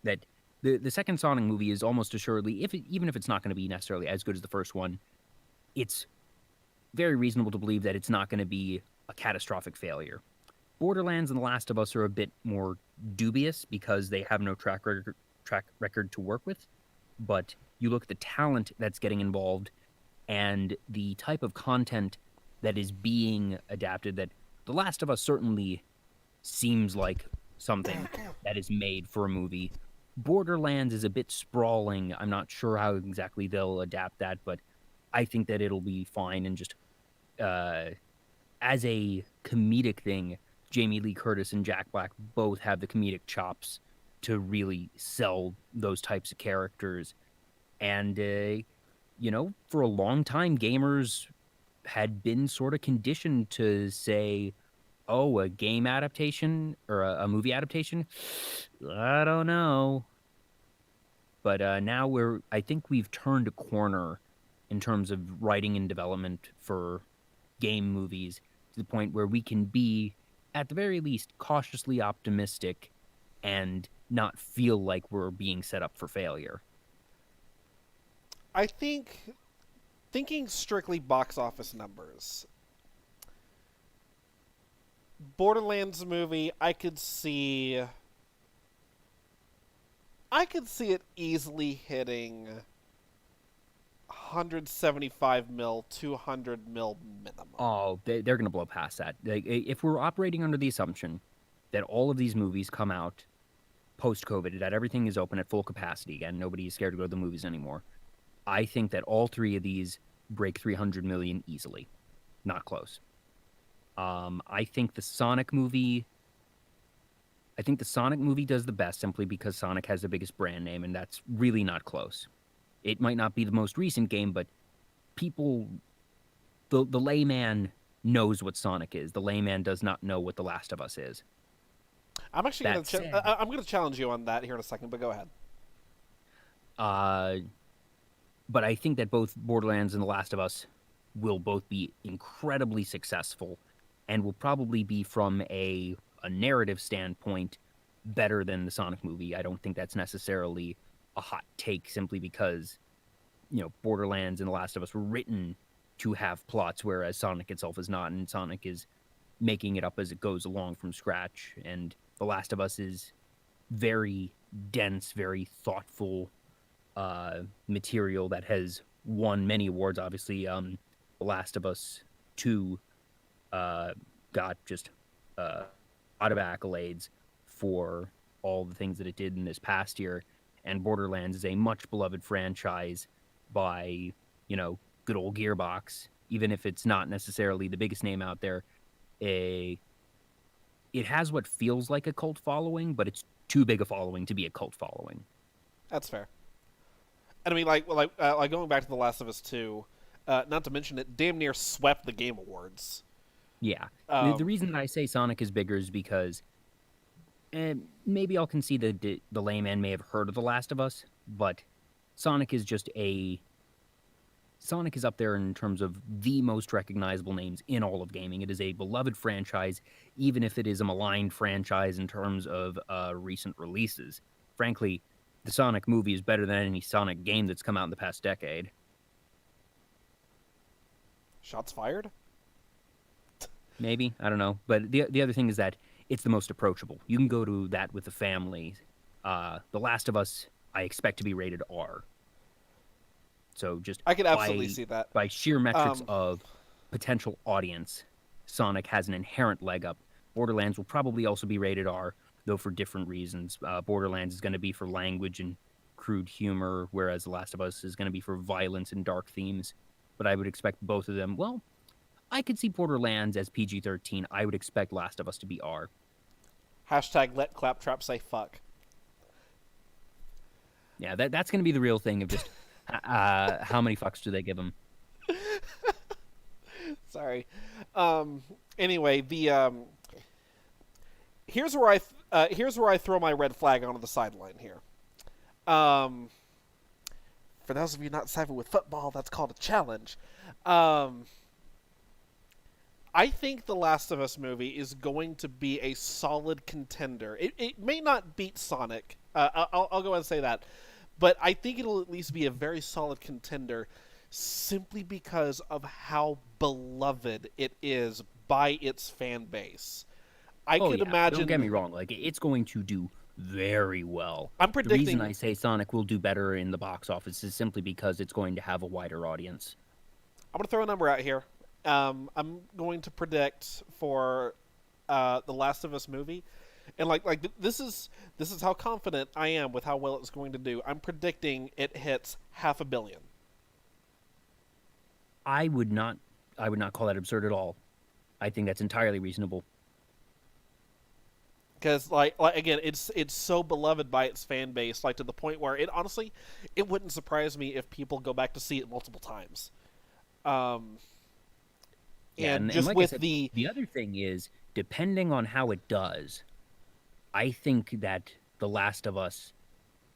That the second Sonic movie is almost assuredly, even if it's not going to be necessarily as good as the first one, it's very reasonable to believe that it's not going to be a catastrophic failure. Borderlands and The Last of Us are a bit more dubious because they have no track record to work with, but you look at the talent that's getting involved and the type of content that is being adapted, that The Last of Us certainly seems like something that is made for a movie. Borderlands is a bit sprawling. I'm not sure how exactly they'll adapt that, but I think that it'll be fine. And just as a comedic thing, Jamie Lee Curtis and Jack Black both have the comedic chops to really sell those types of characters. And, for a long time, gamers had been sort of conditioned to say, oh, a game adaptation or a movie adaptation? I don't know. But now I think we've turned a corner in terms of writing and development for game movies, to the point where we can be, at the very least, cautiously optimistic and not feel like we're being set up for failure. I think, thinking strictly box office numbers, Borderlands movie, I could see it easily hitting 175 mil, 200 mil minimum. Oh, they're going to blow past that. Like, if we're operating under the assumption that all of these movies come out post-COVID, that everything is open at full capacity again, nobody is scared to go to the movies anymore, I think that all three of these break 300 million easily. Not close. I think the Sonic movie does the best, simply because Sonic has the biggest brand name, and that's really not close. It might not be the most recent game, but people, the layman knows what Sonic is. The layman does not know what The Last of Us is. I'm actually going to challenge you on that here in a second, but go ahead. But I think that both Borderlands and The Last of Us will both be incredibly successful, and will probably be, from a narrative standpoint, better than the Sonic movie. I don't think that's necessarily a hot take, simply because, Borderlands and The Last of Us were written to have plots, whereas Sonic itself is not, and Sonic is making it up as it goes along from scratch. And The Last of Us is very dense, very thoughtful material that has won many awards. Obviously, The Last of Us 2 got just a lot of accolades for all the things that it did in this past year. And Borderlands is a much beloved franchise by, good old Gearbox. Even if it's not necessarily the biggest name out there, it has what feels like a cult following, but it's too big a following to be a cult following. That's fair. And I mean, like going back to The Last of Us 2, not to mention it damn near swept the Game Awards. Yeah. The reason that I say Sonic is bigger is because maybe I'll concede that the layman may have heard of The Last of Us, but Sonic is up there in terms of the most recognizable names in all of gaming. It is a beloved franchise, even if it is a maligned franchise in terms of recent releases. Frankly, the Sonic movie is better than any Sonic game that's come out in the past decade. Shots fired? Maybe, I don't know. But the other thing is that it's the most approachable. You can go to that with the family. The Last of Us, I expect to be rated R. So just I can absolutely see that. By sheer metrics of potential audience, Sonic has an inherent leg up. Borderlands will probably also be rated R, though for different reasons. Borderlands is going to be for language and crude humor, whereas The Last of Us is going to be for violence and dark themes. But I would expect both of them. Well, I could see Borderlands as PG-13. I would expect Last of Us to be R. Hashtag let Claptrap say fuck. Yeah, that's going to be the real thing of just how many fucks do they give him? Sorry. Anyway, the here's where I throw my red flag onto the sideline here. For those of you not savvy with football, that's called a challenge. I think the Last of Us movie is going to be a solid contender. It may not beat Sonic. I'll go ahead and say that. But I think it'll at least be a very solid contender simply because of how beloved it is by its fan base. I could imagine... Don't get me wrong. Like, it's going to do very well. I'm predicting... The reason I say Sonic will do better in the box office is simply because it's going to have a wider audience. I'm going to throw a number out here. I'm going to predict for the Last of Us movie, and this is how confident I am with how well it's going to do. I'm predicting it hits $500 million. I would not call that absurd at all. I think that's entirely reasonable. Because again, it's so beloved by its fan base, to the point where it wouldn't surprise me if people go back to see it multiple times. And just like with I said, the other thing is, depending on how it does, I think that The Last of Us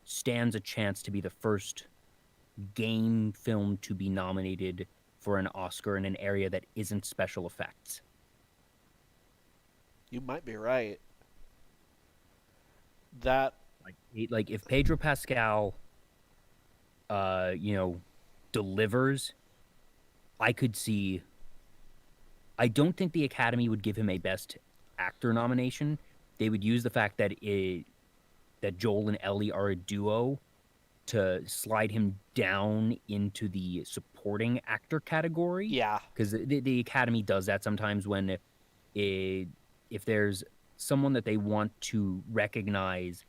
stands a chance to be the first game film to be nominated for an Oscar in an area that isn't special effects. You might be right. That like if Pedro Pascal delivers, I could see... I don't think the Academy would give him a Best Actor nomination. They would use the fact that Joel and Ellie are a duo to slide him down into the supporting actor category. Yeah. Because the Academy does that sometimes when if there's someone that they want to recognize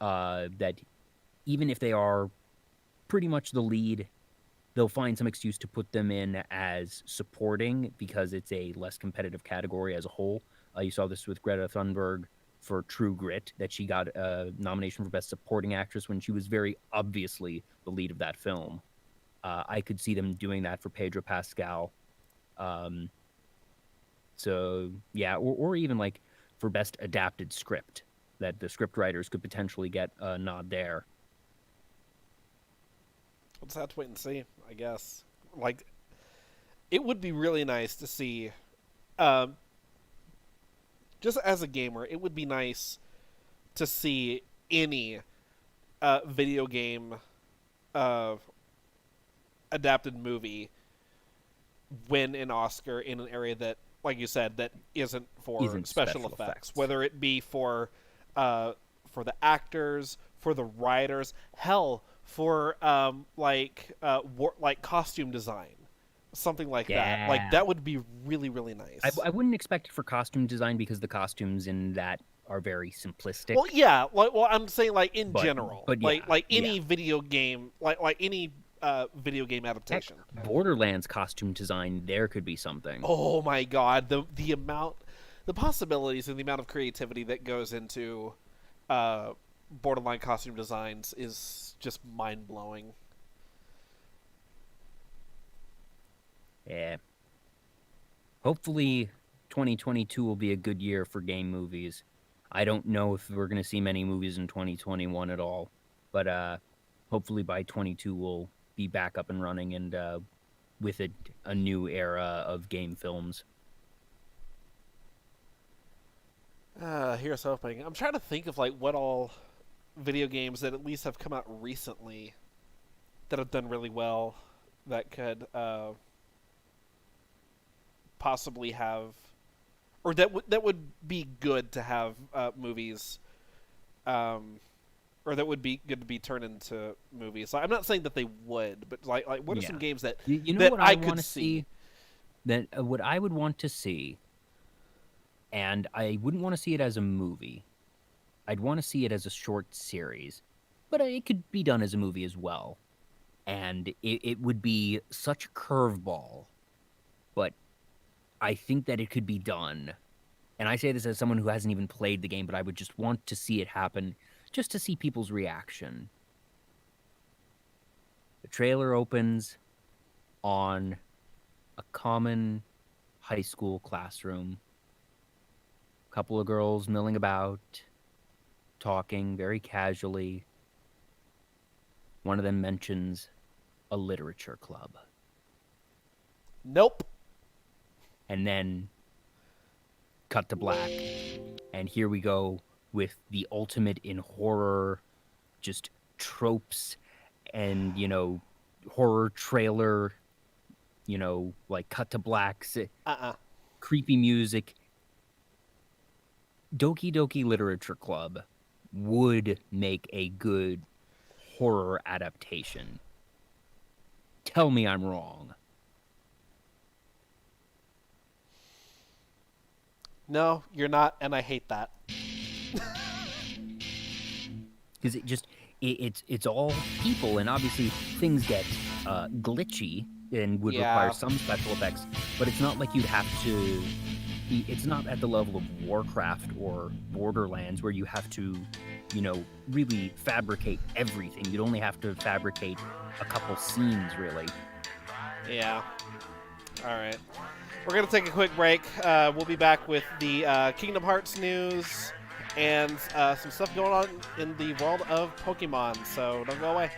that even if they are pretty much the lead, they'll find some excuse to put them in as supporting because it's a less competitive category as a whole. You saw this with Greta Thunberg for True Grit, that she got a nomination for Best Supporting Actress when she was very obviously the lead of that film. I could see them doing that for Pedro Pascal. So, yeah, or even like for Best Adapted Script, that the script writers could potentially get a nod there. We'll just have to wait and see, I guess. It would be really nice to see, just as a gamer, it would be nice to see any video game adapted movie win an Oscar in an area that, like you said, that isn't for Isn't special special effects, effects. whether it be for the actors, for the writers, hell, for like costume design, something like that. Like Yeah. that would be really really nice. I wouldn't expect it for costume design because the costumes in that are very simplistic. Well, yeah. Well, I'm saying like in But general, but yeah, like yeah. any video game, like any video game Heck, adaptation. Borderlands costume design, there could be something. Oh my god, the amount, the possibilities, and the amount of creativity that goes into uh, Borderline costume designs is just mind blowing. Yeah. Hopefully 2022 will be a good year for game movies. I don't know if we're going to see many movies in 2021 at all, but hopefully by 22 we'll be back up and running and with a new era of game films. Here's hoping. I'm trying to think of like what all video games that at least have come out recently that have done really well that could possibly have, or that would be good to have movies, or that would be good to be turned into movies. So I'm not saying that they would, but like what are some Yeah. games that You know that what I I could want to see? see? That what I would want to see, and I wouldn't want to see it as a movie. I'd want to see it as a short series, but it could be done as a movie as well. And it would be such a curveball, but I think that it could be done. And I say this as someone who hasn't even played the game, but I would just want to see it happen just to see people's reaction. The trailer opens on a common high school classroom. A couple of girls milling about, talking very casually. One of them mentions a literature club. Nope. And then cut to black. And here we go with the ultimate in horror, just tropes and, horror trailer, like cut to blacks, creepy music. Doki Doki Literature Club would make a good horror adaptation. Tell me I'm wrong. No, you're not, and I hate that. Because it's all people, and obviously things get glitchy and would require Yeah. some special effects, but it's not like you'd have to. It's not at the level of Warcraft or Borderlands where you have to, really fabricate everything. You'd only have to fabricate a couple scenes, really. Yeah. All right. We're going to take a quick break. We'll be back with the Kingdom Hearts news and some stuff going on in the world of Pokemon. So don't go away.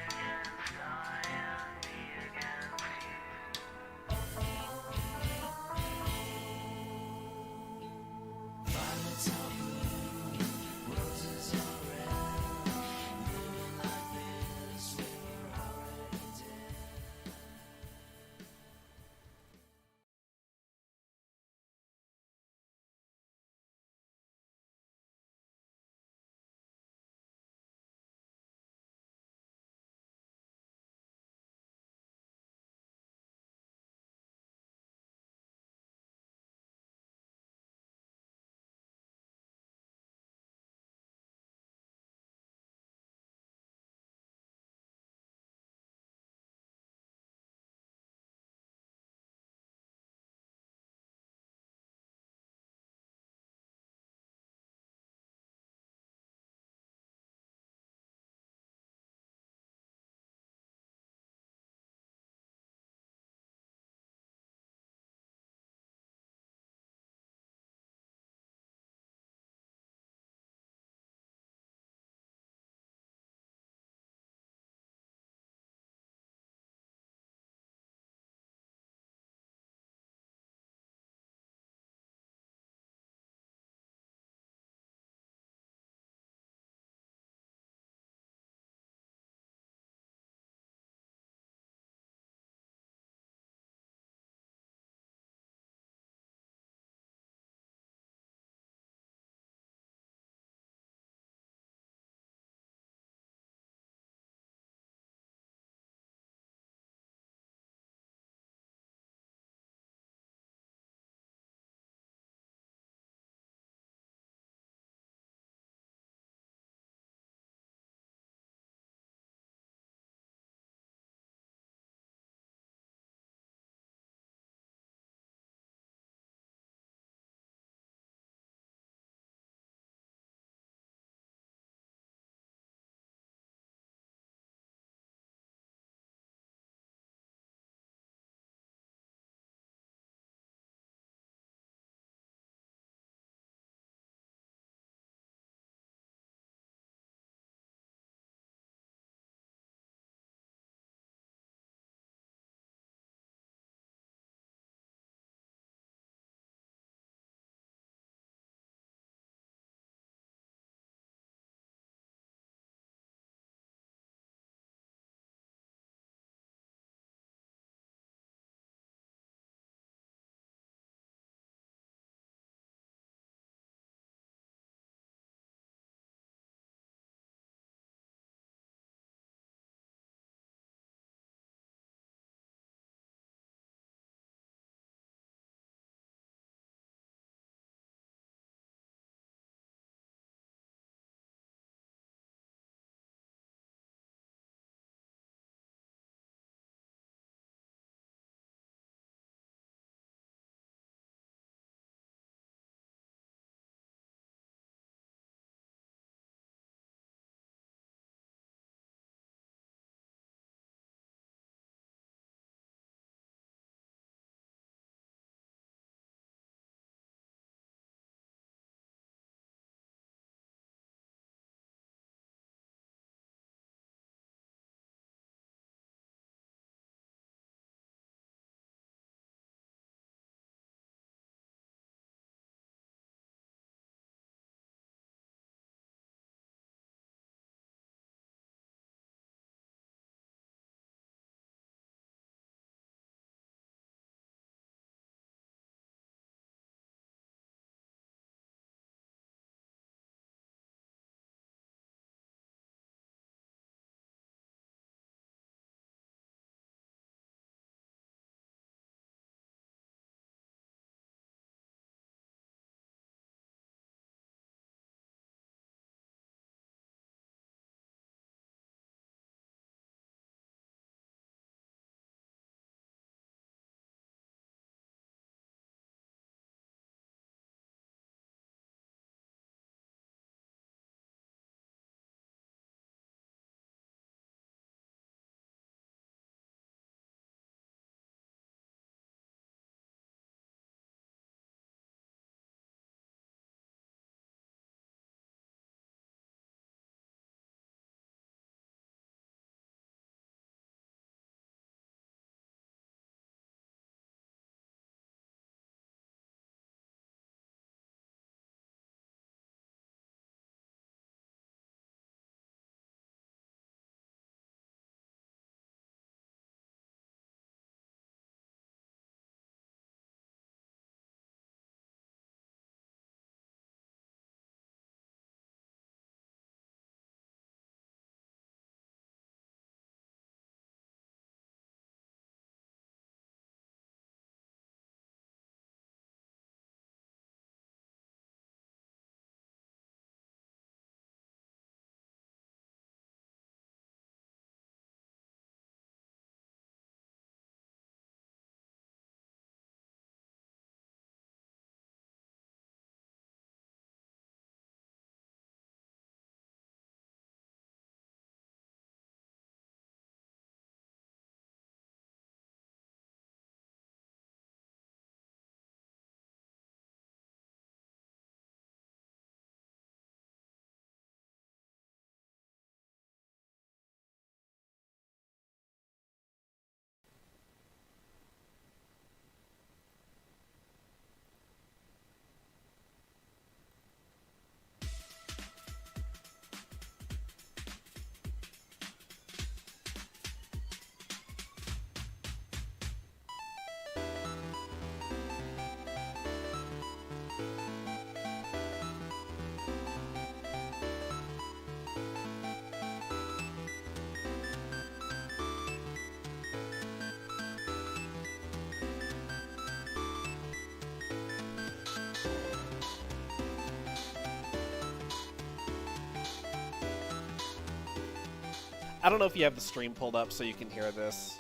I don't know if you have the stream pulled up so you can hear this,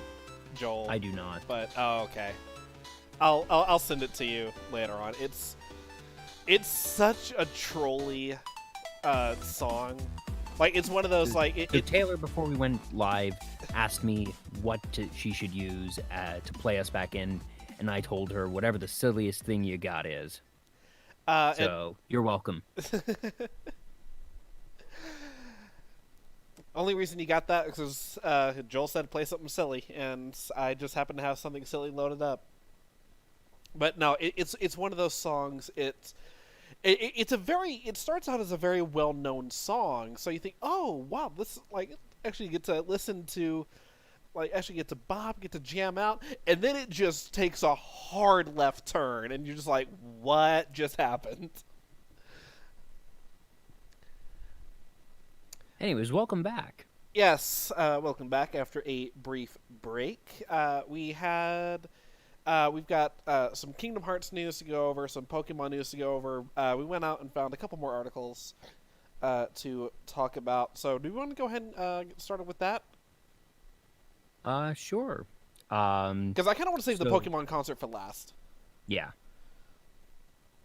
Joel. I do not. But oh, okay. I'll send it to you later on. It's such a trolly song. Like, it's one of those, like... Taylor, before we went live, asked me what she should use to play us back in, and I told her whatever the silliest thing you got is. So, you're welcome. Only reason you got that is because Joel said play something silly, and I just happened to have something silly loaded up. But no, it's one of those songs. It starts out as a very well known song, so you think, oh wow, this like actually get to listen to, like actually get to bop, get to jam out, and then it just takes a hard left turn, and you're just like, what just happened? Anyways, welcome back. Yes, welcome back after a brief break. We've got some Kingdom Hearts news to go over, some Pokemon news to go over. We went out and found a couple more articles to talk about. So, do we want to go ahead and get started with that? Sure. Because I kind of want to save the Pokemon concert for last. Yeah.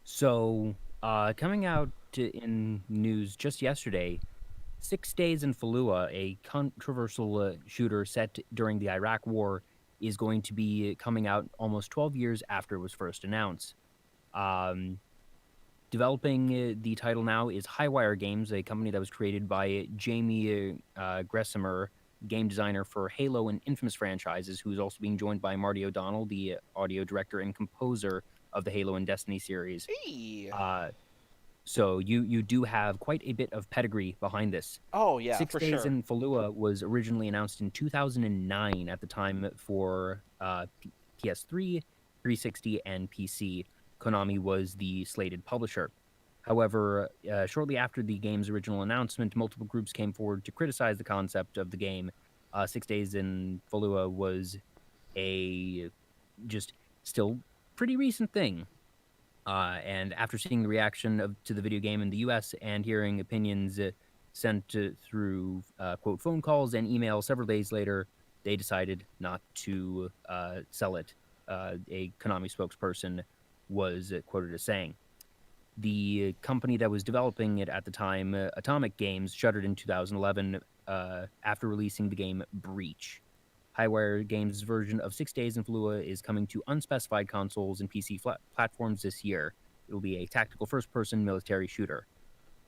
So, coming out in news just yesterday, 6 Days in Fallujah, a controversial shooter set during the Iraq War, is going to be coming out almost 12 years after it was first announced. Developing the title now is Highwire Games, a company that was created by Jamie Gressimer, game designer for Halo and Infamous franchises, who is also being joined by Marty O'Donnell, the audio director and composer of the Halo and Destiny series. Hey. So you do have quite a bit of pedigree behind this. Oh, yeah, 6 for Days sure. in Fallujah was originally announced in 2009 at the time for PS3, 360, and PC. Konami was the slated publisher. However, shortly after the game's original announcement, multiple groups came forward to criticize the concept of the game. 6 Days in Fallujah was a just still pretty recent thing. And after seeing the reaction to the video game in the U.S. and hearing opinions sent through, quote, phone calls and emails several days later, they decided not to sell it. A Konami spokesperson was quoted as saying. The company that was developing it at the time, Atomic Games, shuttered in 2011 after releasing the game Breach. Highwire Games' version of 6 Days in Fallujah is coming to unspecified consoles and PC platforms this year. It will be a tactical first-person military shooter.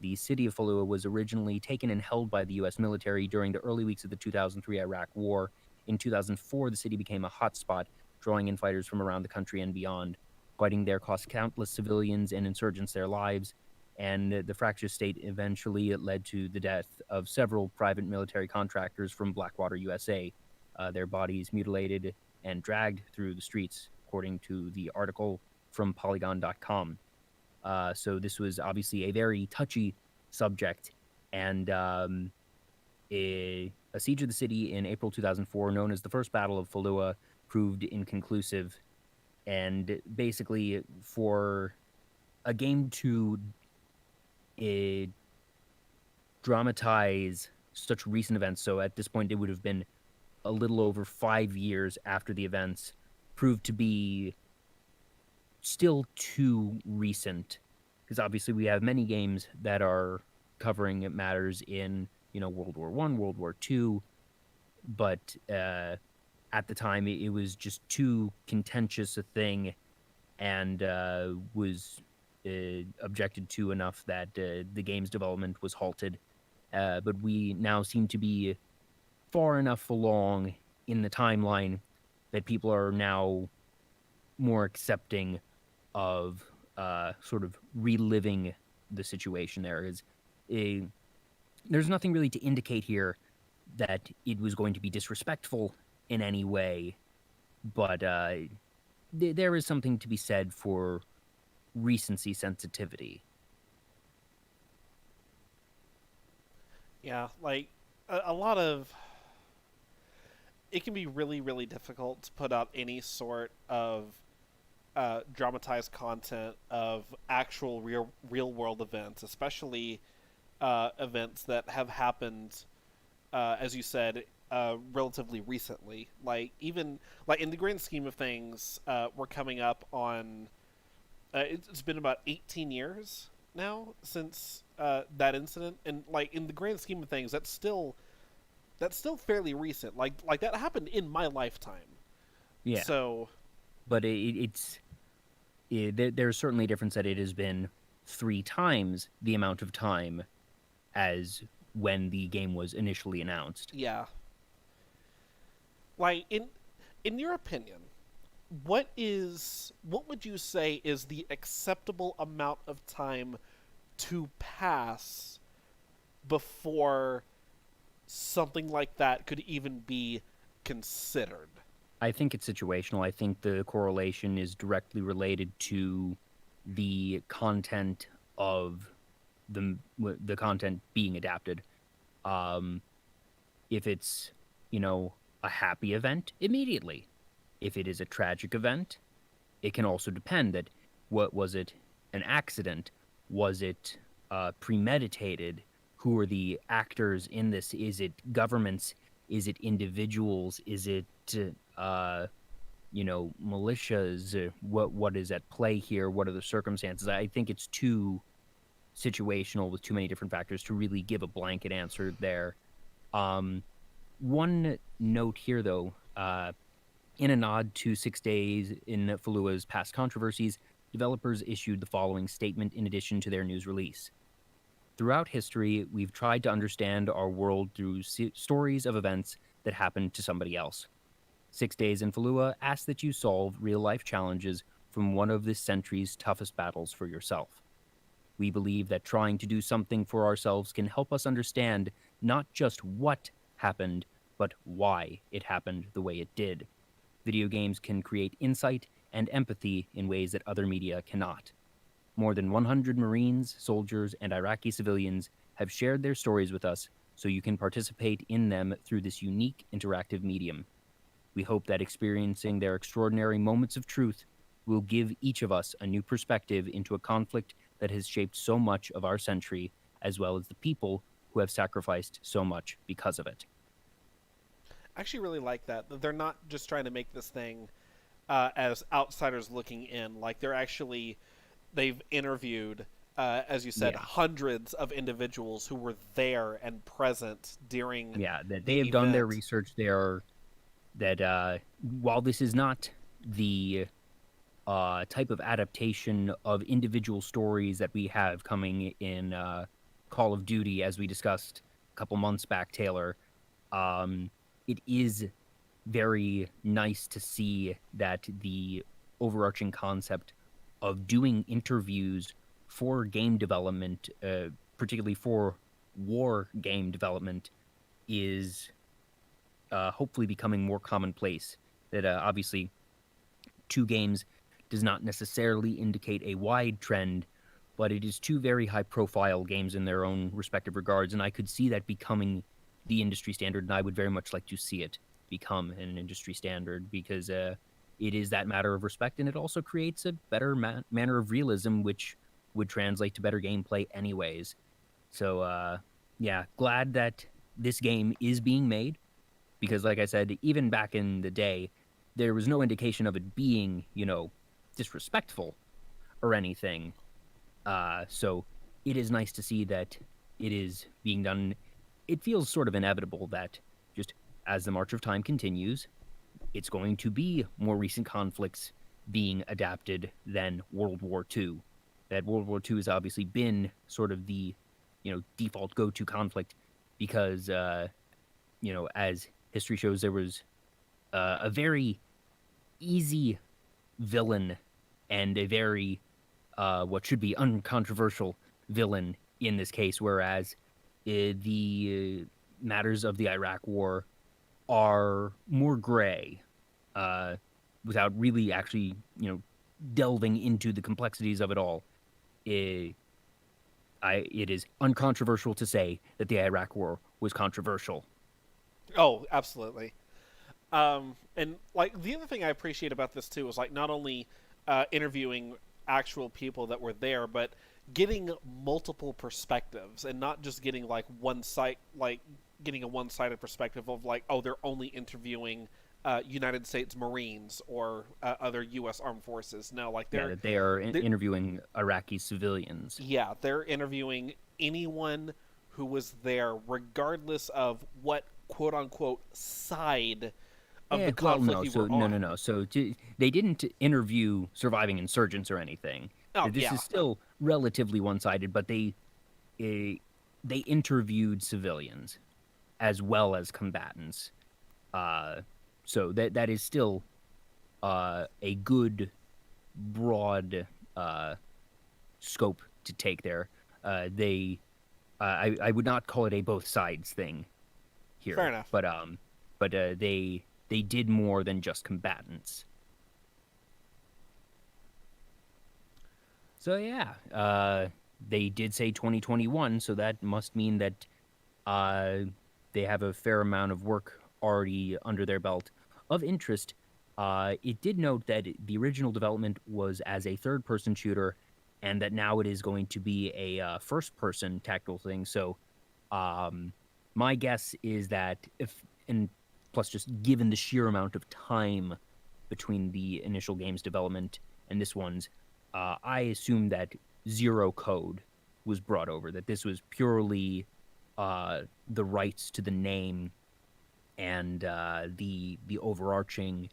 The city of Fallujah was originally taken and held by the U.S. military during the early weeks of the 2003 Iraq War. In 2004, the city became a hotspot, drawing in fighters from around the country and beyond. Fighting there cost countless civilians and insurgents their lives, and the fractious state eventually led to the death of several private military contractors from Blackwater, USA. Their bodies mutilated and dragged through the streets, according to the article from Polygon.com. So this was obviously a very touchy subject, and a siege of the city in April 2004, known as the First Battle of Fallujah, proved inconclusive. And basically, for a game to dramatize such recent events, so at this point it would have been a little over 5 years after the events, proved to be still too recent, because obviously we have many games that are covering matters in, World War I, World War II, but at the time it was just too contentious a thing, and was objected to enough that the game's development was halted. But we now seem to be far enough along in the timeline that people are now more accepting of sort of reliving the situation there. There's nothing really to indicate here that it was going to be disrespectful in any way, but there is something to be said for recency sensitivity. Yeah, like a lot of it can be really, really difficult to put out any sort of dramatized content of actual real world events, especially events that have happened as you said, relatively recently. Like even like in the grand scheme of things, we're coming up on. It's been about 18 years now since that incident, and like in the grand scheme of things, that's still fairly recent. Like that happened in my lifetime. Yeah, So but there's certainly a difference that it has been 3 times the amount of time as when the game was initially announced. yeah, like in your opinion, what would you say is the acceptable amount of time to pass before something like that could even be considered? I think it's situational. I think the correlation is directly related to the content of the content being adapted. Um, if it's, a happy event, immediately. If it is a tragic event, it can also depend that what was it an accident? Was it premeditated? Who are the actors in this? Is it governments? Is it individuals? Is it militias? What is at play here? What are the circumstances? I think it's too situational with too many different factors to really give a blanket answer there. One note here, though, in a nod to 6 days in Fallua's past controversies, developers issued the following statement in addition to their news release. Throughout history, we've tried to understand our world through stories of events that happened to somebody else. 6 days in Fallua asks that you solve real-life challenges from one of this century's toughest battles for yourself. We believe that trying to do something for ourselves can help us understand not just what happened, but why it happened the way it did. Video games can create insight and empathy in ways that other media cannot. More than 100 Marines, soldiers, and Iraqi civilians have shared their stories with us, so you can participate in them through this unique interactive medium. We hope that experiencing their extraordinary moments of truth will give each of us a new perspective into a conflict that has shaped so much of our century, as well as the people who have sacrificed so much because of it. I actually really like that. They're not just trying to make this thing as outsiders looking in. Like they've interviewed, as you said, hundreds of individuals who were there and present during. Yeah, that they have done their research there. That while this is not the type of adaptation of individual stories that we have coming in Call of Duty, as we discussed a couple months back, Taylor, it is very nice to see that the overarching concept of doing interviews for game development, particularly for war game development, is hopefully becoming more commonplace. That obviously 2 games does not necessarily indicate a wide trend, but it is 2 very high-profile games in their own respective regards, and I could see that becoming the industry standard, and I would very much like to see it become an industry standard, because it is that matter of respect, and it also creates a better manner of realism, which would translate to better gameplay anyways. So, yeah, glad that this game is being made, because like I said, even back in the day, there was no indication of it being, disrespectful or anything. So it is nice to see that it is being done. It feels sort of inevitable that just as the march of time continues, it's going to be more recent conflicts being adapted than World War II. That World War II has obviously been sort of the, default go-to conflict because, as history shows, there was a very easy villain and a very what should be uncontroversial villain in this case, whereas the matters of the Iraq War are more gray, without really actually, delving into the complexities of it all. It is uncontroversial to say that the Iraq War was controversial. Oh, absolutely. And like the other thing I appreciate about this too is like not only interviewing actual people that were there, but getting multiple perspectives and not just getting like one side, like getting a one-sided perspective of like, oh, they're only interviewing United States Marines or other U.S. Armed Forces. No, like Yeah, that they are they're interviewing Iraqi civilians. yeah, they're interviewing anyone who was there, regardless of what quote unquote side of Yeah, the well, conflict no. you So were no, no, on. no. So they didn't interview surviving insurgents or anything. Oh This yeah, is still relatively one-sided, but eh, they interviewed civilians as well as combatants. Uh, so that is still a good broad scope to take there. They I would not call it a both sides thing fair here, enough. but they did more than just combatants. So yeah, they did say 2021, so that must mean that uh, they have a fair amount of work already under their belt. Of interest, it did note that the original development was as a third-person shooter, and that now it is going to be a first-person tactical thing. So, um, my guess is that if, and plus just given the sheer amount of time between the initial game's development and this one's, I assume that zero code was brought over, that this was purely the rights to the name and the overarching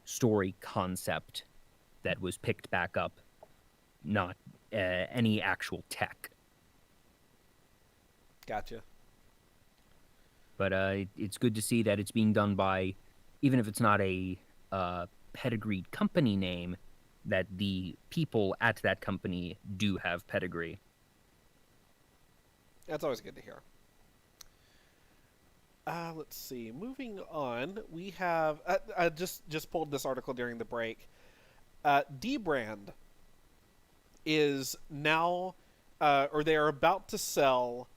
story concept that was picked back up, not any actual tech. Gotcha. But it's good to see that it's being done by, even if it's not a pedigreed company name, that the people at that company do have pedigree. That's always good to hear. Let's see. Moving on, we have I just pulled this article during the break. Dbrand is now, or they are about to sell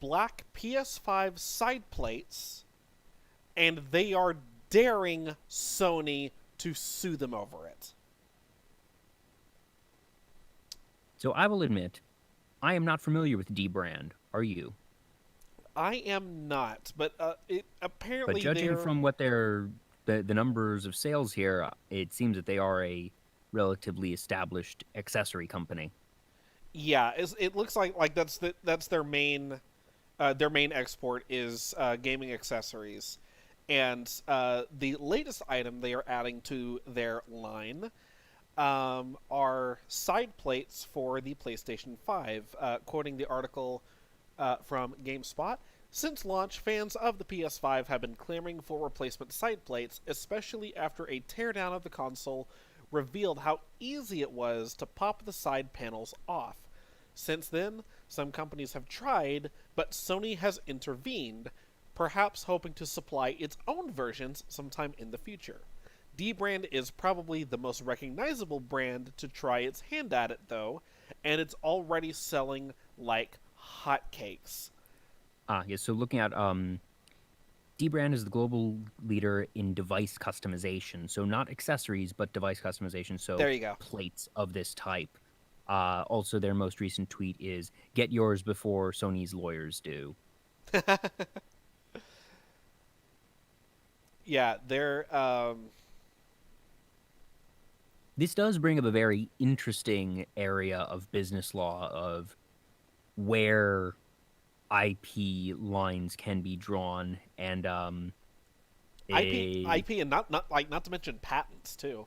black PS5 side plates, and they are daring Sony to sue them over it. So I will admit, I am not familiar with Dbrand. Are you? I am not, but it But apparently judging they're from what the numbers of sales here, it seems that they are a relatively established accessory company. yeah. It looks like that's their main export is gaming accessories, and the latest item they are adding to their line are side plates for the PlayStation 5. Quoting the article from GameSpot. Since launch, fans of the PS5 have been clamoring for replacement side plates, especially after a teardown of the console revealed how easy it was to pop the side panels off. Since then, some companies have tried, but Sony has intervened, perhaps hoping to supply its own versions sometime in the future. Dbrand is probably the most recognizable brand to try its hand at it, though, and it's already selling like hotcakes. Yes. So looking at Dbrand is the global leader in device customization. So not accessories, but device customization. So There you go. plates of this type. Also, their most recent tweet is "Get yours before Sony's lawyers do." Yeah, they're This does bring up a very interesting area of business law of where IP lines can be drawn, and IP, and not to mention patents too.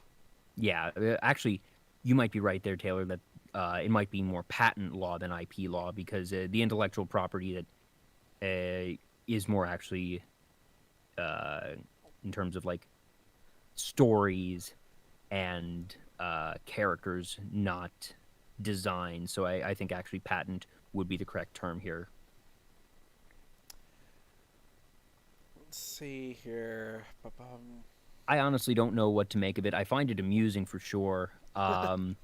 yeah, actually, you might be right there, Taylor. That it might be more patent law than IP law because the intellectual property that is more actually in terms of like stories and characters, not design. So I think actually patent would be the correct term here. Let's see here. I honestly don't know what to make of it. I find it amusing for sure, but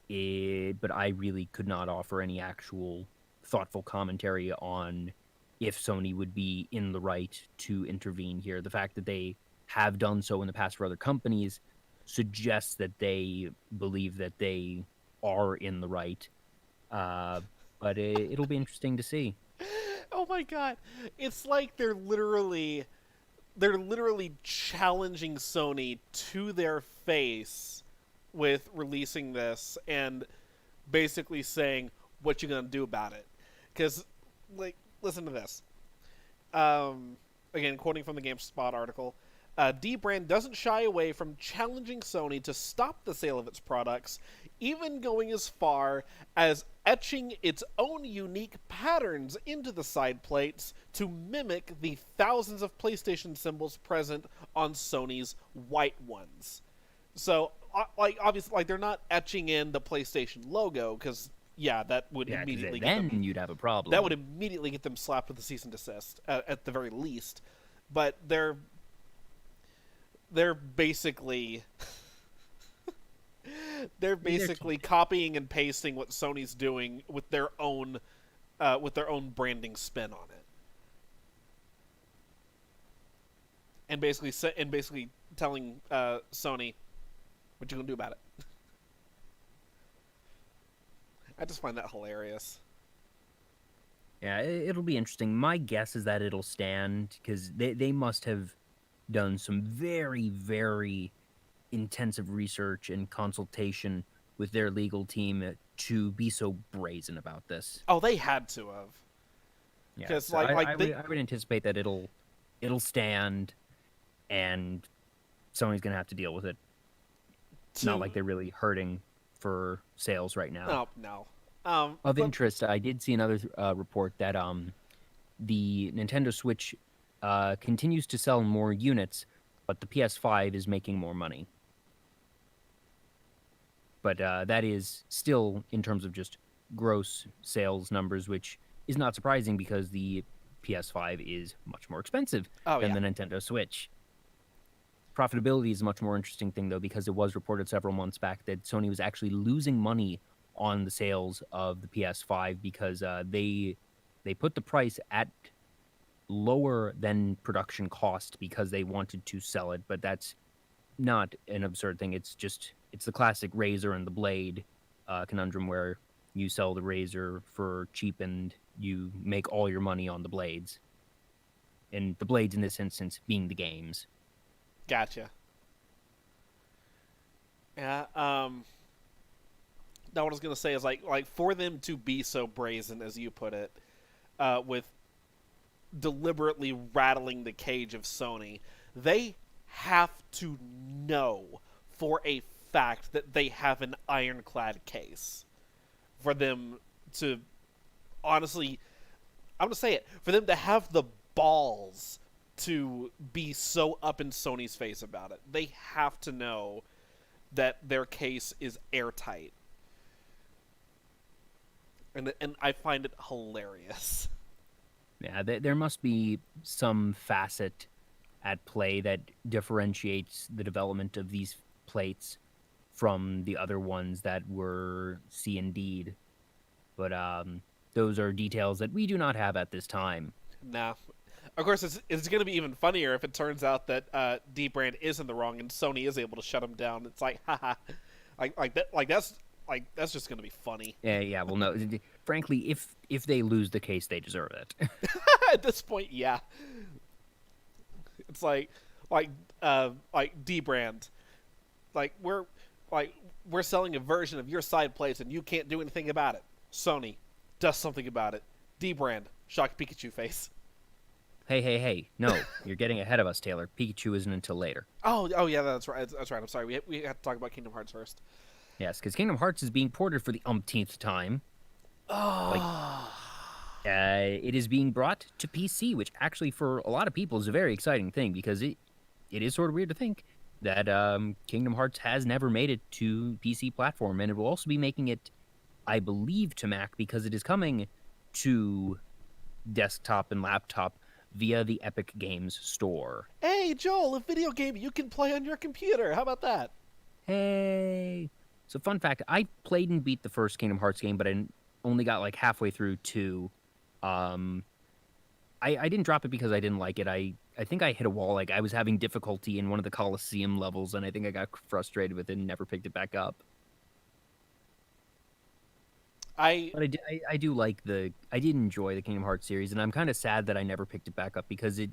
I really could not offer any actual thoughtful commentary on if Sony would be in the right to intervene here. The fact that they have done so in the past for other companies suggests that they believe that they are in the right. But it'll be interesting to see. Oh my god. It's like they're literally challenging Sony to their face with releasing this and basically saying what you gonna do about it. Because, like, listen to this. Again, quoting from the GameSpot article, Dbrand doesn't shy away from challenging Sony to stop the sale of its products, even going as far as etching its own unique patterns into the side plates to mimic the thousands of PlayStation symbols present on Sony's white ones. So, like, obviously, like, they're not etching in the PlayStation logo, because, yeah, that would immediately get them... Then you'd have a problem. That would immediately get them slapped with a cease and desist, at the very least. But they're basically... they're basically copying and pasting what Sony's doing with their own branding spin on it, and basically telling Sony what you gonna do about it. I just find that hilarious. Yeah, it'll be interesting. My guess is that it'll stand, because they must have done some very, very intensive research and consultation with their legal team to be so brazen about this. Oh, they had to have. Yeah, Because so I would anticipate that it'll stand, and Sony's gonna have to deal with it. It's not like they're really hurting for sales right now. No. Of interest, I did see another report that the Nintendo Switch continues to sell more units, but the PS5 is making more money. But that is still in terms of just gross sales numbers, which is not surprising because the PS5 is much more expensive than the Nintendo Switch. Profitability is a much more interesting thing, though, because it was reported several months back that Sony was actually losing money on the sales of the PS5 because they put the price at lower than production cost because they wanted to sell it, but that's not an absurd thing. It's the classic razor and the blade conundrum where you sell the razor for cheap and you make all your money on the blades. And the blades in this instance being the games. Gotcha. Yeah, now what I was going to say is, like, for them to be so brazen, as you put it, with deliberately rattling the cage of Sony, they have to know for a fact that they have an ironclad case for them to, honestly, I'm going to say it, for them to have the balls to be so up in Sony's face about it. They have to know that their case is airtight. And I find it hilarious. Yeah, there must be some facet at play that differentiates the development of these plates from the other ones that were C&D'd. But those are details that we do not have at this time. Nah. Of course, it's going to be even funnier if it turns out that Dbrand is in the wrong and Sony is able to shut him down. It's like, haha, that's just going to be funny. Yeah. Well, no. Frankly, if they lose the case, they deserve it. At this point, yeah. It's like Dbrand, we're selling a version of your side plates and you can't do anything about it. Sony does something about it. Dbrand, shocked Pikachu face. Hey! No, you're getting ahead of us, Taylor. Pikachu isn't until later. Oh yeah, that's right. I'm sorry. We have to talk about Kingdom Hearts first. Yes, because Kingdom Hearts is being ported for the umpteenth time. Oh. It is being brought to PC, which actually for a lot of people is a very exciting thing because it is sort of weird to think that Kingdom Hearts has never made it to PC platform, and it will also be making it, I believe, to Mac because it is coming to desktop and laptop via the Epic Games Store. Hey, Joel, a video game you can play on your computer. How about that? Hey. So fun fact, I played and beat the first Kingdom Hearts game, but I only got like halfway through 2. I didn't drop it because I didn't like it. I think I hit a wall. Like I was having difficulty in one of the Coliseum levels, and I think I got frustrated with it and never picked it back up. I But I do like I did enjoy the Kingdom Hearts series, and I'm kind of sad that I never picked it back up because it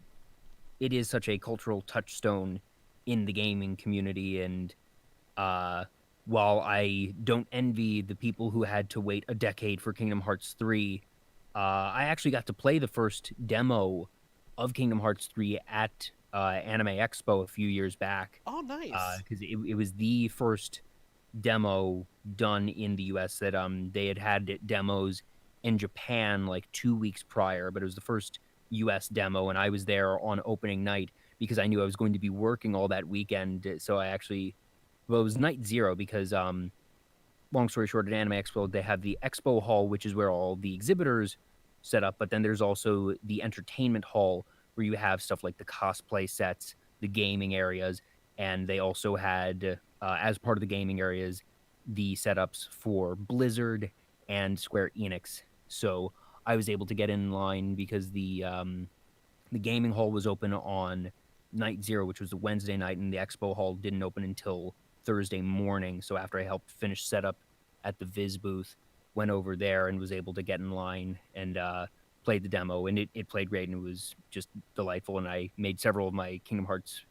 is such a cultural touchstone in the gaming community. And uh, while I don't envy the people who had to wait a decade for Kingdom Hearts 3, I actually got to play the first demo of Kingdom Hearts 3 at Anime Expo a few years back, oh nice. because it was the first demo done in the US that they had demos in Japan like 2 weeks prior, but it was the first US demo, and I was there on opening night because I knew I was going to be working all that weekend. So I actually, well, it was night zero because long story short, at Anime Expo, they have the expo hall, which is where all the exhibitors set up, but then there's also the entertainment hall where you have stuff like the cosplay sets, the gaming areas, and they also had, as part of the gaming areas, the setups for Blizzard and Square Enix. So I was able to get in line because the gaming hall was open on night zero, which was a Wednesday night, and the expo hall didn't open until Thursday morning. So after I helped finish setup at the Viz booth, went over there and was able to get in line and played the demo, and it played great, and it was just delightful. And I made several of my Kingdom Hearts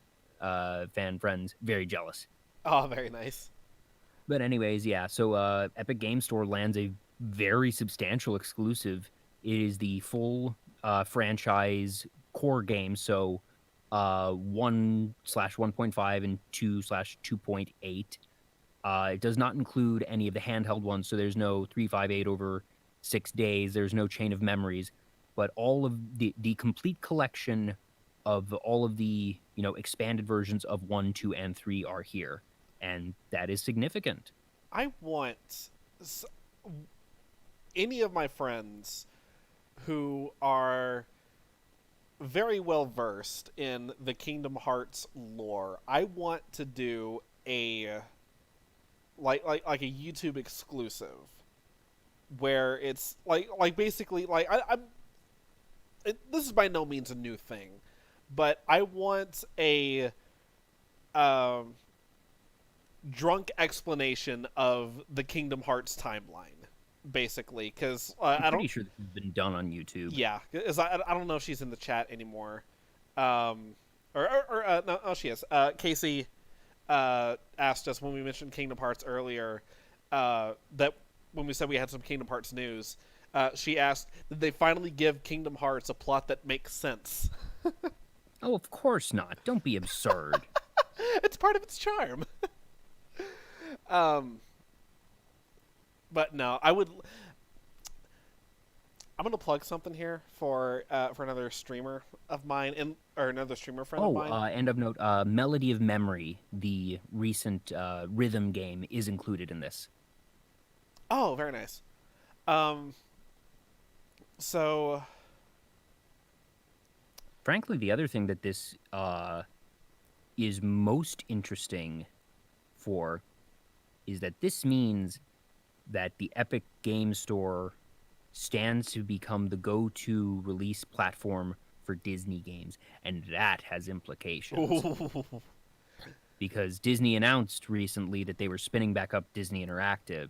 fan friends very jealous. Oh, very nice. But anyways, yeah. So Epic Game Store lands a very substantial exclusive. It is the full franchise core game. So 1/1.5 and 2/2.8. It does not include any of the handheld ones. So there's no 358 over 6 days. There's no Chain of Memories, but all of the complete collection of all of the expanded versions of 1, 2, and 3 are here, and that is significant. I want s- any of my friends who are very well versed in the Kingdom Hearts lore. I want to do a like a YouTube exclusive where it's like basically like this is by no means a new thing, but I want a um, drunk explanation of the Kingdom Hearts timeline, basically, because I'm I don't. pretty sure this has been done on YouTube. Yeah, because I don't know if she's in the chat anymore. No, oh, she is. Casey asked us when we mentioned Kingdom Hearts earlier that when we said we had some Kingdom Hearts news, she asked, did they finally give Kingdom Hearts a plot that makes sense? Oh, of course not. Don't be absurd. It's part of its charm. um, but no, I'm gonna plug something here for another streamer of mine or another streamer friend of Oh, mine. end of note, Melody of Memory, the recent rhythm game, is included in this. Oh, very nice. Um, so Frankly, the other thing that this is most interesting for is that this means that the Epic Game Store stands to become the go-to release platform for Disney games, and that has implications ooh, because Disney announced recently that they were spinning back up Disney Interactive.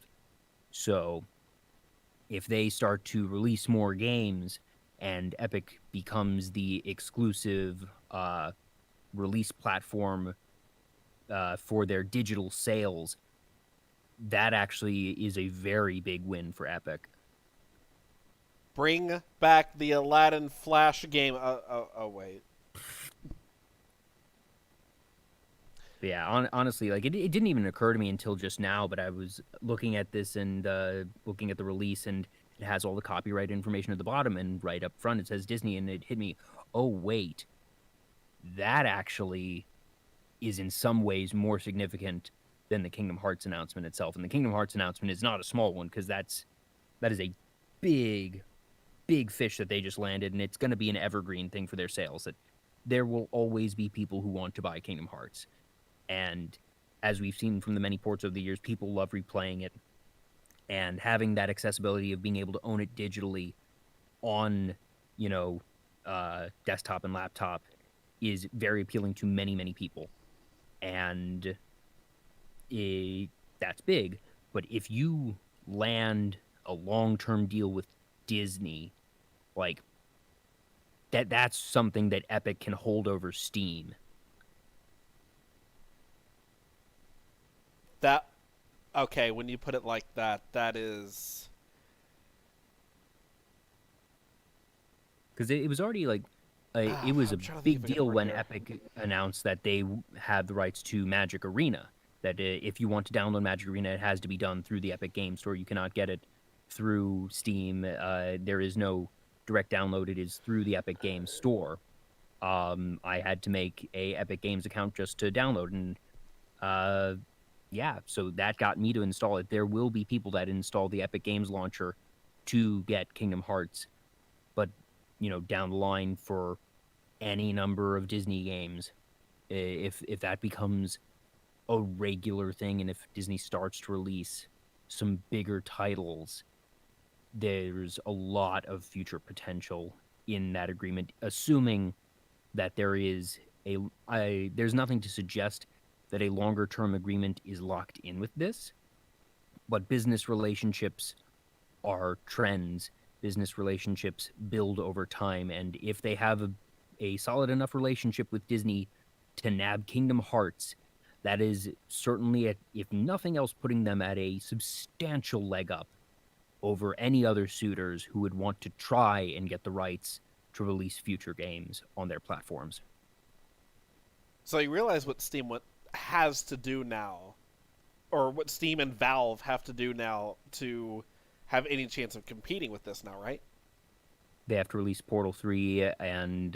So if they start to release more games and Epic becomes the exclusive release platform for their digital sales, that actually is a very big win for Epic. bring back the Aladdin Flash game. Oh wait. But yeah, honestly, like it didn't even occur to me until just now, but I was looking at this and looking at the release, and it has all the copyright information at the bottom, and right up front it says Disney, and it hit me, oh wait, that actually is in some ways more significant than the Kingdom Hearts announcement itself. And the Kingdom Hearts announcement is not a small one because that is a big, big fish that they just landed, and it's going to be an evergreen thing for their sales. That there will always be people who want to buy Kingdom Hearts, and as we've seen from the many ports over the years, people love replaying it, and having that accessibility of being able to own it digitally on, you know, desktop and laptop is very appealing to many, many people. And that's big. But if you land a long-term deal with Disney, like that's something that Epic can hold over Steam. That okay, when you put it like that, that is Because it was already like it was I'm a trying to think big of a good deal word when here. Epic announced that they had the rights to Magic Arena. That if you want to download Magic Arena, it has to be done through the Epic Game Store. You cannot get it through Steam. There is no direct download. It is through the Epic Game Store. I had to make a Epic Games account just to download, and uh, yeah, so that got me to install it. There will be people that install the Epic Games launcher to get Kingdom Hearts, but down the line for any number of Disney games, if that becomes a regular thing, and if Disney starts to release some bigger titles, there's a lot of future potential in that agreement, assuming that there is there's nothing to suggest that a longer term agreement is locked in with this, but business relationships are trends. Business relationships build over time, and if they have a solid enough relationship with Disney to nab Kingdom Hearts, that is certainly, if nothing else, putting them at a substantial leg up over any other suitors who would want to try and get the rights to release future games on their platforms. So you realize what Steam has to do now, or what Steam and Valve have to do now to have any chance of competing with this now, right? They have to release Portal 3 and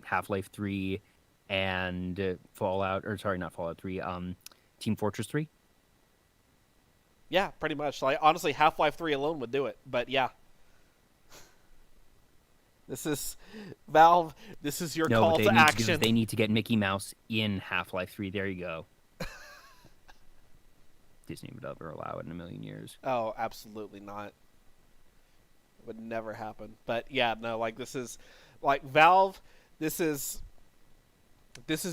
Half-Life 3 and Fallout, or sorry, not Fallout 3, Team Fortress 3. Yeah, pretty much. Like honestly, Half-Life 3 alone would do it. But yeah, this is Valve. This is your No, what call they to need to do is action. they need to get Mickey Mouse in Half-Life 3. There you go. Disney would never allow it in a million years. Oh, absolutely not. It would never happen. But yeah, no, like this is like Valve, this is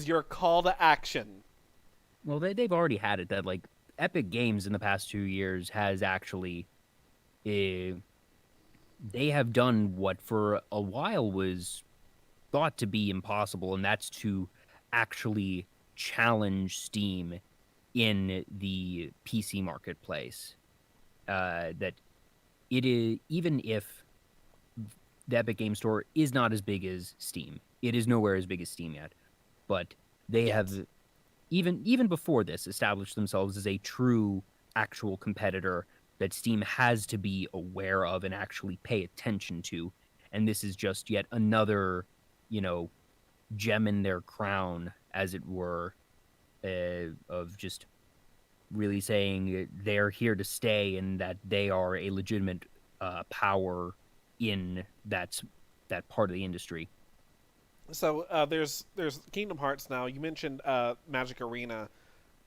your call to action. Well, they've already had it that, like, Epic Games in the past 2 years has actually, they have done what for a while was thought to be impossible, and that's to actually challenge Steam in the PC marketplace. That it is, even if the Epic Game Store is not as big as Steam, it is nowhere as big as Steam yet, but they Yet. have even before this established themselves as a true actual competitor that Steam has to be aware of and actually pay attention to. And this is just yet another, gem in their crown, as it were, of just really saying they're here to stay and that they are a legitimate power in that part of the industry. So there's Kingdom Hearts now. You mentioned Magic Arena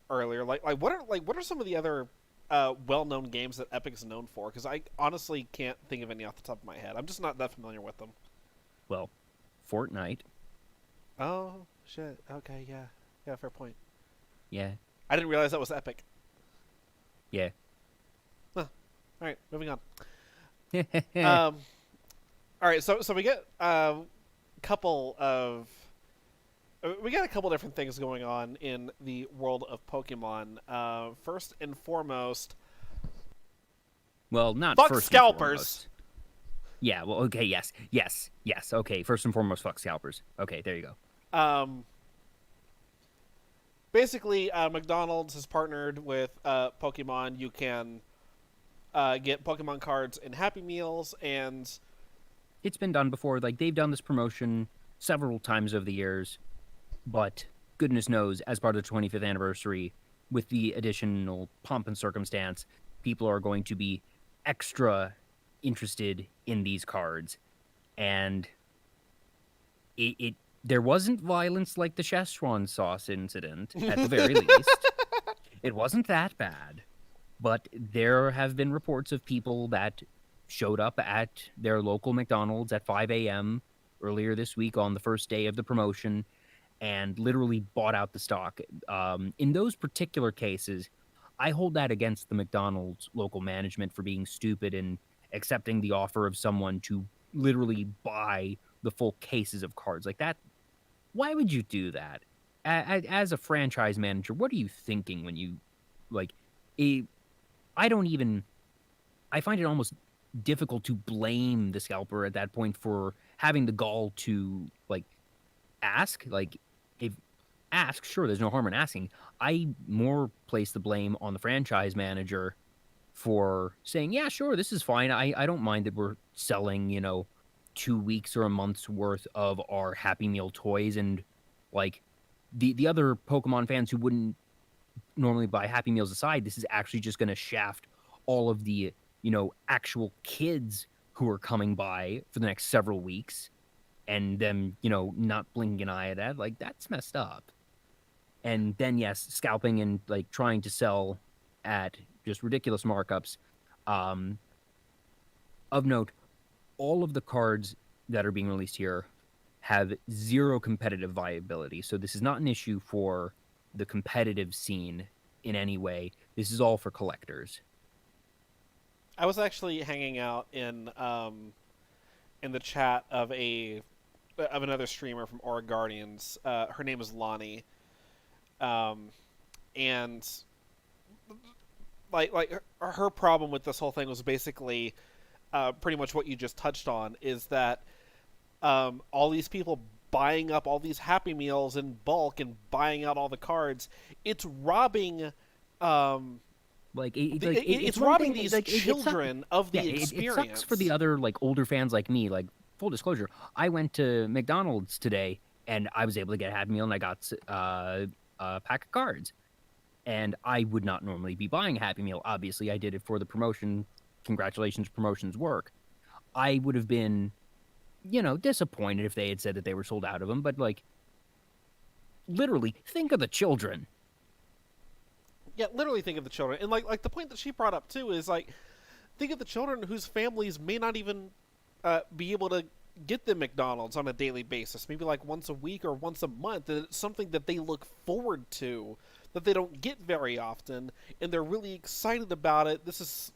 earlier. Like what are some of the other well-known games that Epic's known for? Because I honestly can't think of any off the top of my head. I'm just not that familiar with them. Well, Fortnite, Oh shit. Okay. Yeah. Yeah. Fair point. yeah, I didn't realize that was Epic. yeah. Huh. All right. Moving on. Um. All right. So we get couple of we got a couple different things going on in the world of Pokemon. First and foremost, Well, not fuck first and scalpers. foremost. Yeah, well, okay, yes. Okay, first and foremost, fuck scalpers. Okay, there you go. Basically, McDonald's has partnered with Pokemon. You can get Pokemon cards in Happy Meals, and It's been done before. Like, they've done this promotion several times over the years, but goodness knows, as part of the 25th anniversary, with the additional pomp and circumstance, people are going to be extra interested in these cards. And there wasn't violence like the Szechuan sauce incident, at the very least. It wasn't that bad. But there have been reports of people that showed up at their local McDonald's at 5 a.m. earlier this week on the first day of the promotion and literally bought out the stock. In those particular cases, I hold that against the McDonald's local management for being stupid and accepting the offer of someone to literally buy the full cases of cards like that. Why would you do that? As a franchise manager, what are you thinking when you like? eh, I don't even. I find it almost difficult to blame the scalper at that point for having the gall to like ask. Like, if ask, sure, there's no harm in asking. I more place the blame on the franchise manager for saying, yeah, sure, this is fine. I don't mind that we're selling, 2 weeks or a month's worth of our Happy Meal toys. And like the other Pokemon fans who wouldn't normally buy Happy Meals aside, this is actually just going to shaft all of the, actual kids who are coming by for the next several weeks and them, not blinking an eye at that. Like, that's messed up. And then, yes, scalping and like trying to sell at just ridiculous markups. Um, of note, all of the cards that are being released here have zero competitive viability. So this is not an issue for the competitive scene in any way. This is all for collectors. I was actually hanging out in the chat of another streamer from Aura Guardians. Her name is Lonnie, and her problem with this whole thing was basically pretty much what you just touched on. Is that all these people buying up all these Happy Meals in bulk and buying out all the cards, it's robbing. It's robbing these children of the experience. It sucks for the other like older fans like me. Like, full disclosure, I went to McDonald's today and I was able to get a Happy Meal and I got a pack of cards. And I would not normally be buying a Happy Meal. Obviously, I did it for the promotion. Congratulations, promotions work. I would have been, disappointed if they had said that they were sold out of them. But like, literally, think of the children. Yeah, literally think of the children. And like the point that she brought up too is like, think of the children whose families may not even be able to get them McDonald's on a daily basis, maybe like once a week or once a month. And it's something that they look forward to that they don't get very often, and they're really excited about it. This is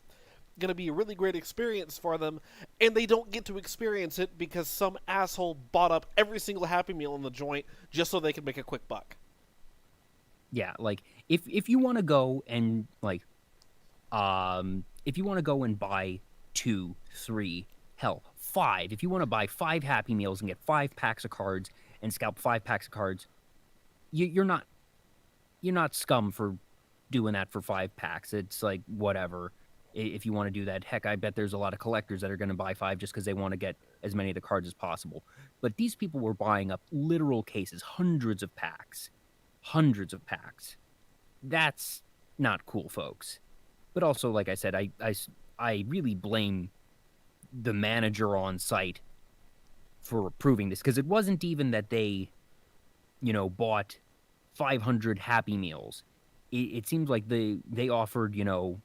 going to be a really great experience for them, and they don't get to experience it because some asshole bought up every single Happy Meal in the joint just so they could make a quick buck. Yeah, like if you want to go and like if you want to go and buy 2, 3, hell, 5, if you want to buy 5 Happy Meals and get 5 packs of cards and scalp 5 packs of cards, you're not scum for doing that for 5 packs. It's like, whatever. If you want to do that, heck, I bet there's a lot of collectors that are going to buy 5 just because they want to get as many of the cards as possible. But these people were buying up literal cases, hundreds of packs. That's not cool, folks. But also, like I said, I really blame the manager on site for approving this, because it wasn't even that they, bought 500 Happy Meals. It seems like they offered,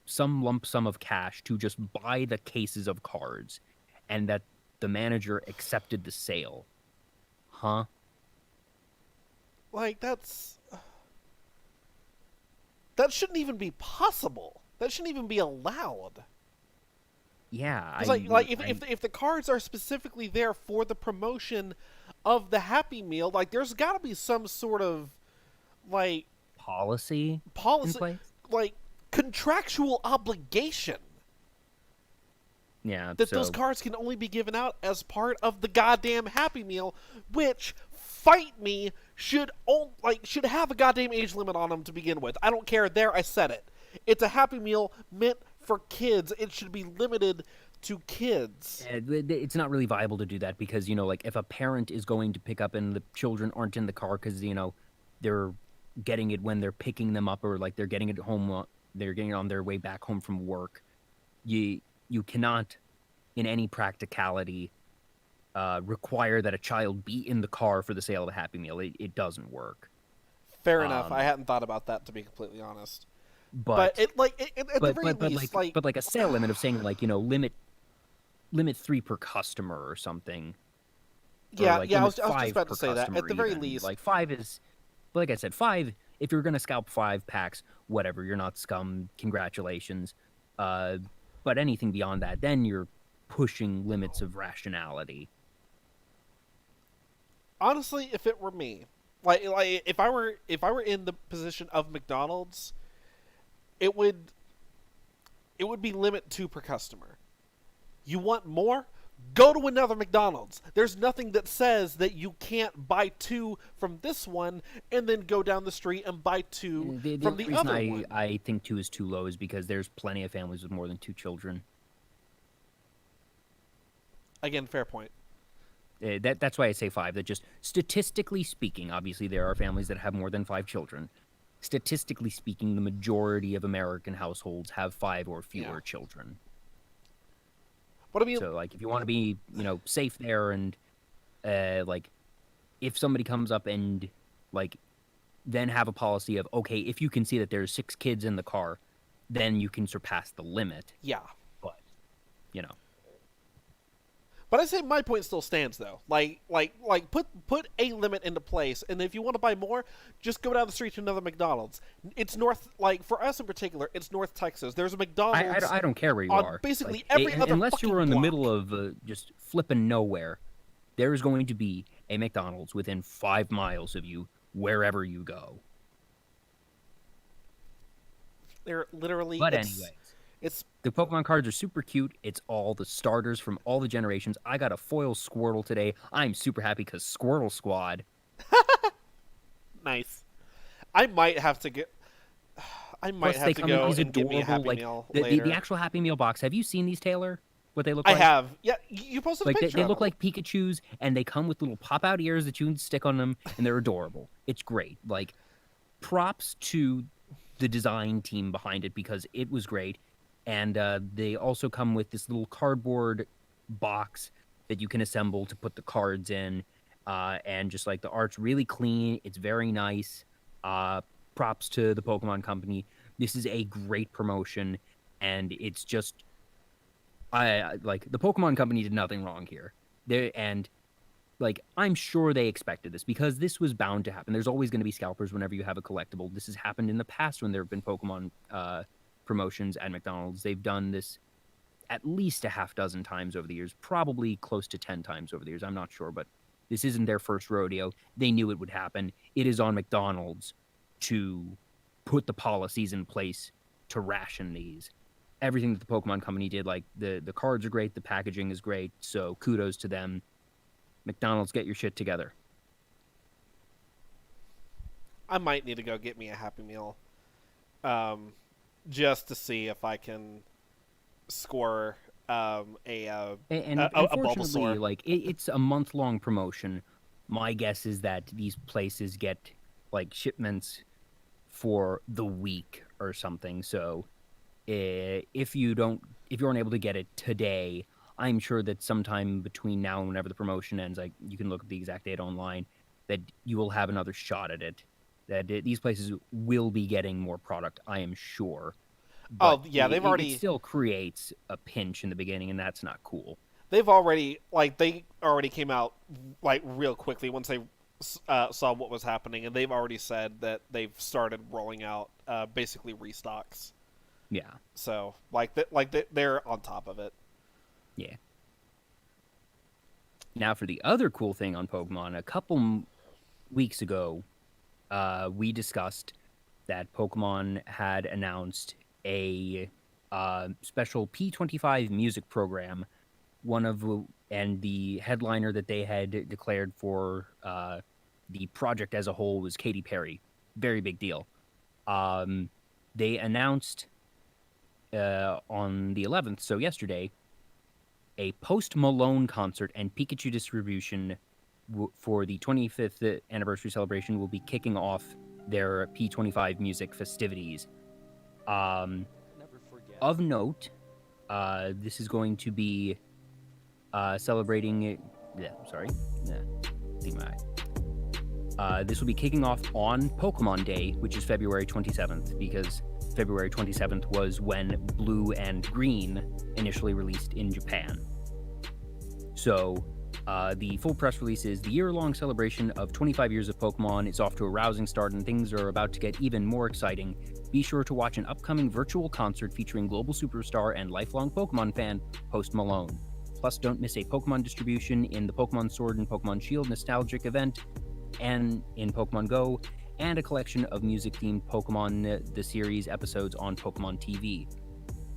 some lump sum of cash to just buy the cases of cards, and that the manager accepted the sale. Huh? Like, that shouldn't even be possible. That shouldn't even be allowed. Yeah, if the cards are specifically there for the promotion of the Happy Meal, like, there's got to be some sort of like policy in place? Like contractual obligation. Yeah, that those cards can only be given out as part of the goddamn Happy Meal, which, fight me, should have a goddamn age limit on them to begin with. I don't care. There, I said it. It's a Happy Meal meant for kids. It should be limited to kids. It's not really viable to do that because, like, if a parent is going to pick up and the children aren't in the car because, they're getting it when they're picking them up, or like they're getting it home, they're getting it on their way back home from work, you cannot, in any practicality, require that a child be in the car for the sale of a Happy Meal. It doesn't work. Fair enough. I hadn't thought about that, to be completely honest. But at the very least, like a sale limit of saying, like, limit 3 per customer or something. Yeah, or like I was just 5 about per to say that. customer At the very even. least, like 5 is, like I said, 5 if you're gonna scalp 5 packs, whatever, you're not scum. Congratulations. But anything beyond that, then you're pushing limits of rationality. Honestly, if it were me, like if I were in the position of McDonald's, it would be limit 2 per customer. You want more? Go to another McDonald's. There's nothing that says that you can't buy 2 from this one and then go down the street and buy 2 from the other one. I think 2 is too low is because there's plenty of families with more than 2 children. Again, fair point. That's why I say 5. That just statistically speaking, obviously there are families that have more than 5 children. Statistically speaking, the majority of American households have 5 or fewer children. But I mean, so like if you want to be, safe there, and like if somebody comes up and like then have a policy of, okay, if you can see that there's 6 kids in the car, then you can surpass the limit. Yeah. But But I say my point still stands though. Like put a limit into place, and if you want to buy more, just go down the street to another McDonald's. It's for us in particular, it's North Texas. There's a McDonald's. I don't care where you are. Basically every other unless you were in block. the middle of just flipping nowhere, there is going to be a McDonald's within 5 miles of you wherever you go. They're literally. But anyways. The Pokemon cards are super cute. It's all the starters from all the generations. I got a foil Squirtle today. I'm super happy because Squirtle Squad. Nice. I might have to get. I might have to go and get me a Happy Meal later. The actual Happy Meal box. Have you seen these, Taylor? What they look like? I have. Yeah, you posted a picture. They look like Pikachus, and they come with little pop-out ears that you can stick on them, and they're adorable. It's great. Like, props to the design team behind it because it was great. And they also come with this little cardboard box that you can assemble to put the cards in. And just like the art's really clean. It's very nice. Props to the Pokemon Company. This is a great promotion. And it's just... the Pokemon Company did nothing wrong here. I'm sure they expected this because this was bound to happen. There's always going to be scalpers whenever you have a collectible. This has happened in the past when there have been Pokemon... promotions at McDonald's. They've done this at least a half dozen times over the years, probably close to 10 times over the years. I'm not sure, but this isn't their first rodeo. They knew it would happen. It is on McDonald's to put the policies in place to ration these. Everything that the Pokemon Company did, like the cards are great, the packaging is great, so kudos to them. McDonald's, get your shit together. I might need to go get me a Happy Meal. Just to see if I can score a Bulbasaur. Like it's a month-long promotion. My guess is that these places get like shipments for the week or something. So if you aren't able to get it today, I'm sure that sometime between now and whenever the promotion ends, like you can look at the exact date online, that you will have another shot at it. That these places will be getting more product, I am sure. But it still creates a pinch in the beginning, and that's not cool. They already came out like real quickly once they saw what was happening, and they've already said that they've started rolling out basically restocks. Yeah. So they're on top of it. Yeah. Now for the other cool thing on Pokemon, a couple weeks ago, we discussed that Pokemon had announced a special P25 music program. And the headliner that they had declared for the project as a whole was Katy Perry. Very big deal. They announced on the 11th, so yesterday, a Post Malone concert and Pikachu distribution for the 25th anniversary celebration will be kicking off their P25 music festivities. Of note, this is going to be celebrating... this will be kicking off on Pokemon Day, which is February 27th, because February 27th was when Blue and Green initially released in Japan. So The full press release is the year-long celebration of 25 years of Pokemon is off to a rousing start, and things are about to get even more exciting. Be sure to watch an upcoming virtual concert featuring global superstar and lifelong Pokemon fan, Post Malone. Plus, don't miss a Pokemon distribution in the Pokemon Sword and Pokemon Shield nostalgic event, and in Pokemon Go, and a collection of music-themed Pokemon the series episodes on Pokemon TV.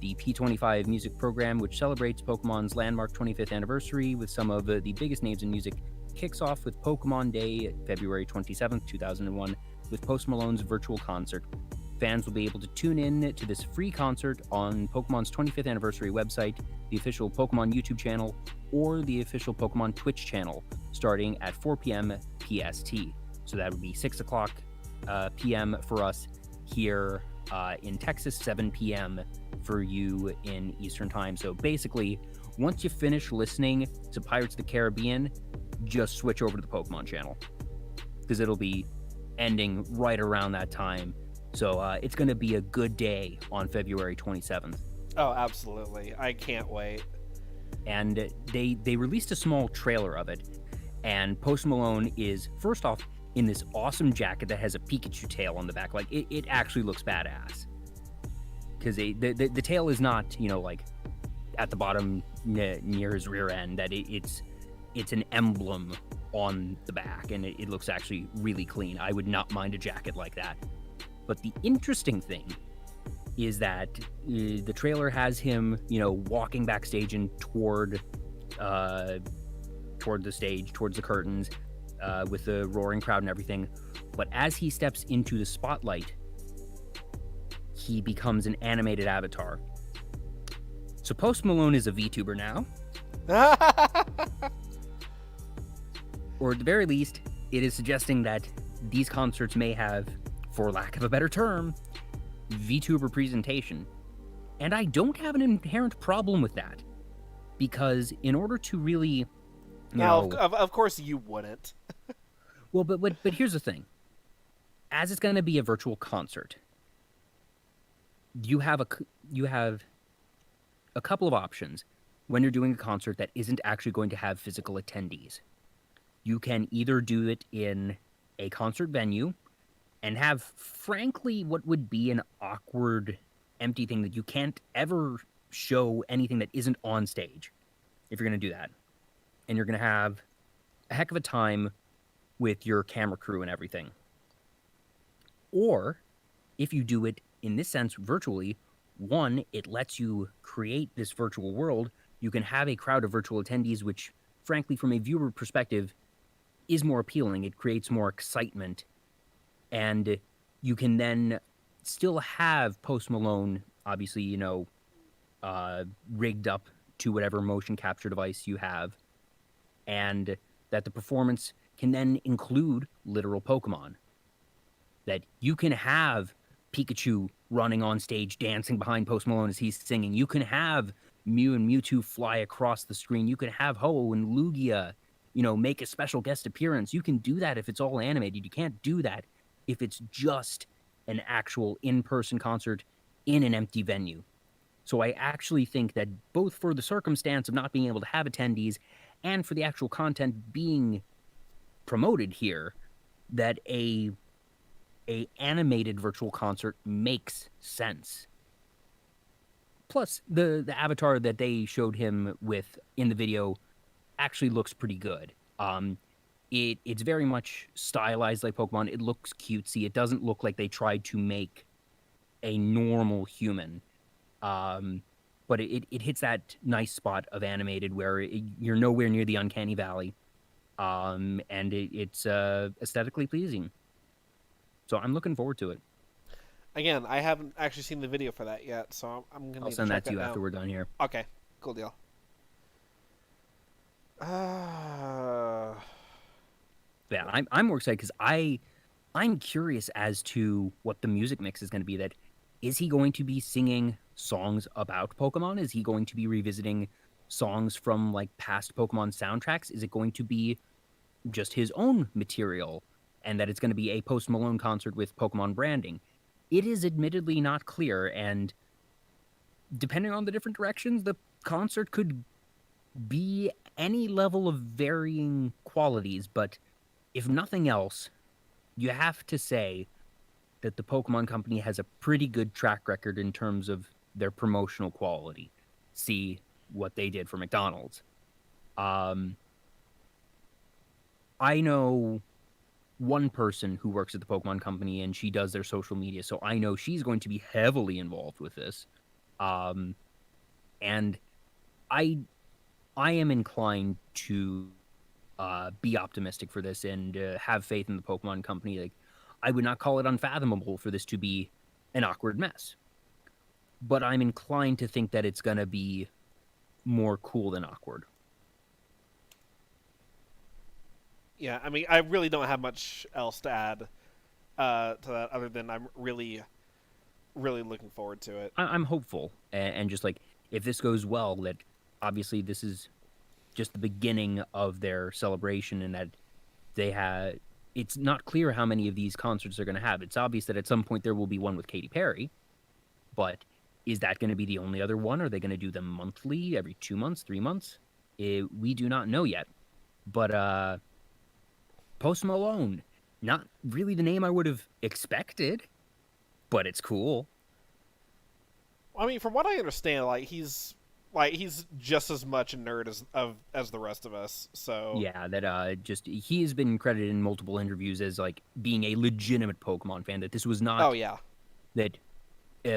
The P25 music program, which celebrates Pokemon's landmark 25th anniversary with some of the biggest names in music, kicks off with Pokemon Day, February 27th, 2001, with Post Malone's virtual concert. Fans will be able to tune in to this free concert on Pokemon's 25th anniversary website, the official Pokemon YouTube channel, or the official Pokemon Twitch channel, starting at 4 p.m. PST. So that would be 6 o'clock p.m. for us here in Texas, 7 p.m. for you in Eastern Time. So basically, once you finish listening to Pirates of the Caribbean, just switch over to the Pokemon channel, because it'll be ending right around that time. So it's going to be a good day on February 27th. Oh, absolutely. I can't wait. And they released a small trailer of it, and Post Malone is, first off, in this awesome jacket that has a Pikachu tail on the back. Like, it actually looks badass. Because the tail is not, like, at the bottom near his rear end, that it's an emblem on the back, and it looks actually really clean. I would not mind a jacket like that. But the interesting thing is that the trailer has him, walking backstage and toward the stage, towards the curtains, with the roaring crowd and everything. But as he steps into the spotlight, he becomes an animated avatar. So Post Malone is a VTuber now. Or at the very least, it is suggesting that these concerts may have, for lack of a better term, VTuber presentation. And I don't have an inherent problem with that. Because in order to really... Of course you wouldn't. Well, but here's the thing. As it's going to be a virtual concert, you have a couple of options when you're doing a concert that isn't actually going to have physical attendees. You can either do it in a concert venue and have, frankly, what would be an awkward, empty thing that you can't ever show anything that isn't on stage if you're going to do that. And you're going to have a heck of a time with your camera crew and everything. Or, if you do it in this sense virtually, one, it lets you create this virtual world. You can have a crowd of virtual attendees, which, frankly, from a viewer perspective, is more appealing. It creates more excitement. And you can then still have Post Malone, obviously, rigged up to whatever motion capture device you have. And that the performance can then include literal Pokemon. That you can have Pikachu running on stage, dancing behind Post Malone as he's singing. You can have Mew and Mewtwo fly across the screen. You can have Ho and Lugia, make a special guest appearance. You can do that if it's all animated. You can't do that if it's just an actual in-person concert in an empty venue. So I actually think that both for the circumstance of not being able to have attendees and for the actual content being promoted here, that a animated virtual concert makes sense. Plus, the avatar that they showed him with in the video actually looks pretty good. It's very much stylized like Pokemon. It looks cutesy. It doesn't look like they tried to make a normal human. But it hits that nice spot of animated where you're nowhere near the uncanny valley. And it's aesthetically pleasing. So I'm looking forward to it. Again, I haven't actually seen the video for that yet, so I'm gonna. I'll send that to you after we're done here. Okay, cool deal. Yeah, I'm more excited because I'm curious as to what the music mix is going to be. That is he going to be singing songs about Pokemon? Is he going to be revisiting songs from like past Pokemon soundtracks? Is it going to be just his own material? And that it's going to be a Post Malone concert with Pokemon branding. It is admittedly not clear, and depending on the different directions, the concert could be any level of varying qualities, but if nothing else, you have to say that the Pokemon Company has a pretty good track record in terms of their promotional quality. See what they did for McDonald's. I know one person who works at the Pokemon Company, and she does their social media, so I know she's going to be heavily involved with this. And I am inclined to be optimistic for this and have faith in the Pokemon Company. Like, I would not call it unfathomable for this to be an awkward mess, but I'm inclined to think that it's going to be more cool than awkward. Yeah, I mean, I really don't have much else to add to that other than I'm really, really looking forward to it. I'm hopeful, and just like, if this goes well, that obviously this is just the beginning of their celebration, and that they had. It's not clear how many of these concerts they're going to have. It's obvious that at some point there will be one with Katy Perry, but is that going to be the only other one? Are they going to do them monthly, every 2 months, 3 months? We do not know yet. But Post Malone, not really the name I would have expected, but it's cool. I mean, from what I understand, he's just as much a nerd as the rest of us. So Yeah, that he has been credited in multiple interviews as like being a legitimate Pokemon fan. That this was not. Oh yeah. That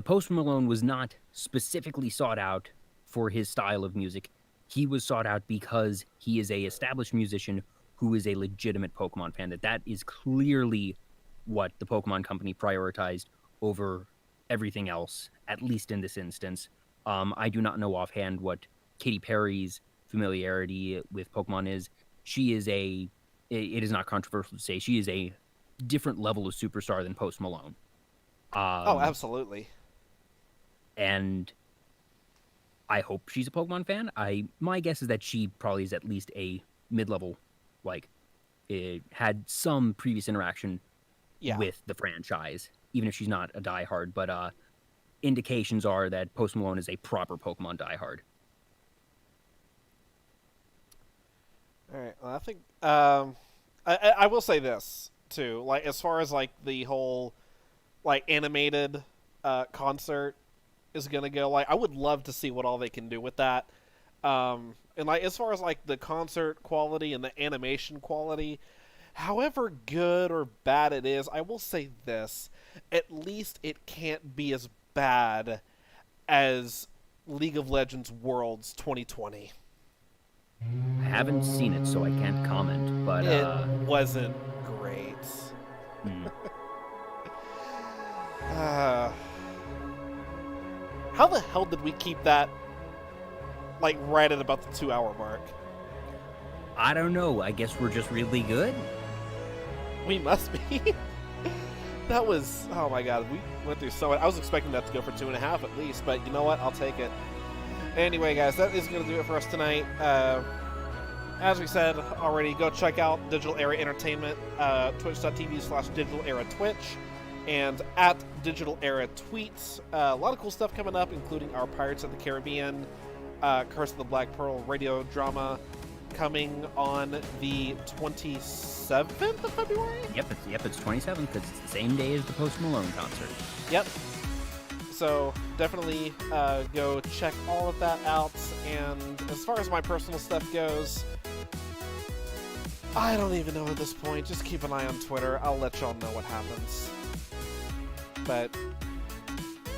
Post Malone was not specifically sought out for his style of music. He was sought out because he is a established musician who is a legitimate Pokemon fan. That is clearly what the Pokemon Company prioritized over everything else, at least in this instance. I do not know offhand what Katy Perry's familiarity with Pokemon is. She is it is not controversial to say, she is a different level of superstar than Post Malone. Oh, absolutely. And I hope she's a Pokemon fan. My guess is that she probably is at least a mid-level, had some previous interaction with the franchise, even if she's not a diehard. But indications are that Post Malone is a proper Pokemon diehard. All right. Well, I think I will say this too. Like, as far as the whole animated concert is gonna go, I would love to see what all they can do with that. And as far as the concert quality and the animation quality, however good or bad it is, I will say this: at least it can't be as bad as League of Legends Worlds 2020. I haven't seen it, so I can't comment. But it wasn't great. How the hell did we keep that right at about the 2-hour mark? I don't know. I guess we're just really good. We must be. That was, oh my god, we went through so much. I was expecting that to go for 2.5 at least, but you know what? I'll take it. Anyway, guys, that is going to do it for us tonight. As we said already, go check out Digital Era Entertainment, twitch.tv/Digital Era Twitch, and at Digital Era Tweets. A lot of cool stuff coming up, including our Pirates of the Caribbean, Curse of the Black Pearl radio drama coming on the 27th of February? Yep, it's 27th because it's the same day as the Post Malone concert. Yep. So definitely go check all of that out. And as far as my personal stuff goes, I don't even know at this point. Just keep an eye on Twitter. I'll let y'all know what happens. But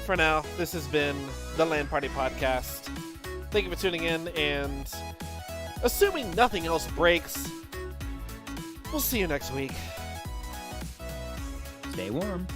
for now, this has been the LAN Party Podcast. Thank you for tuning in, and assuming nothing else breaks, we'll see you next week. Stay warm.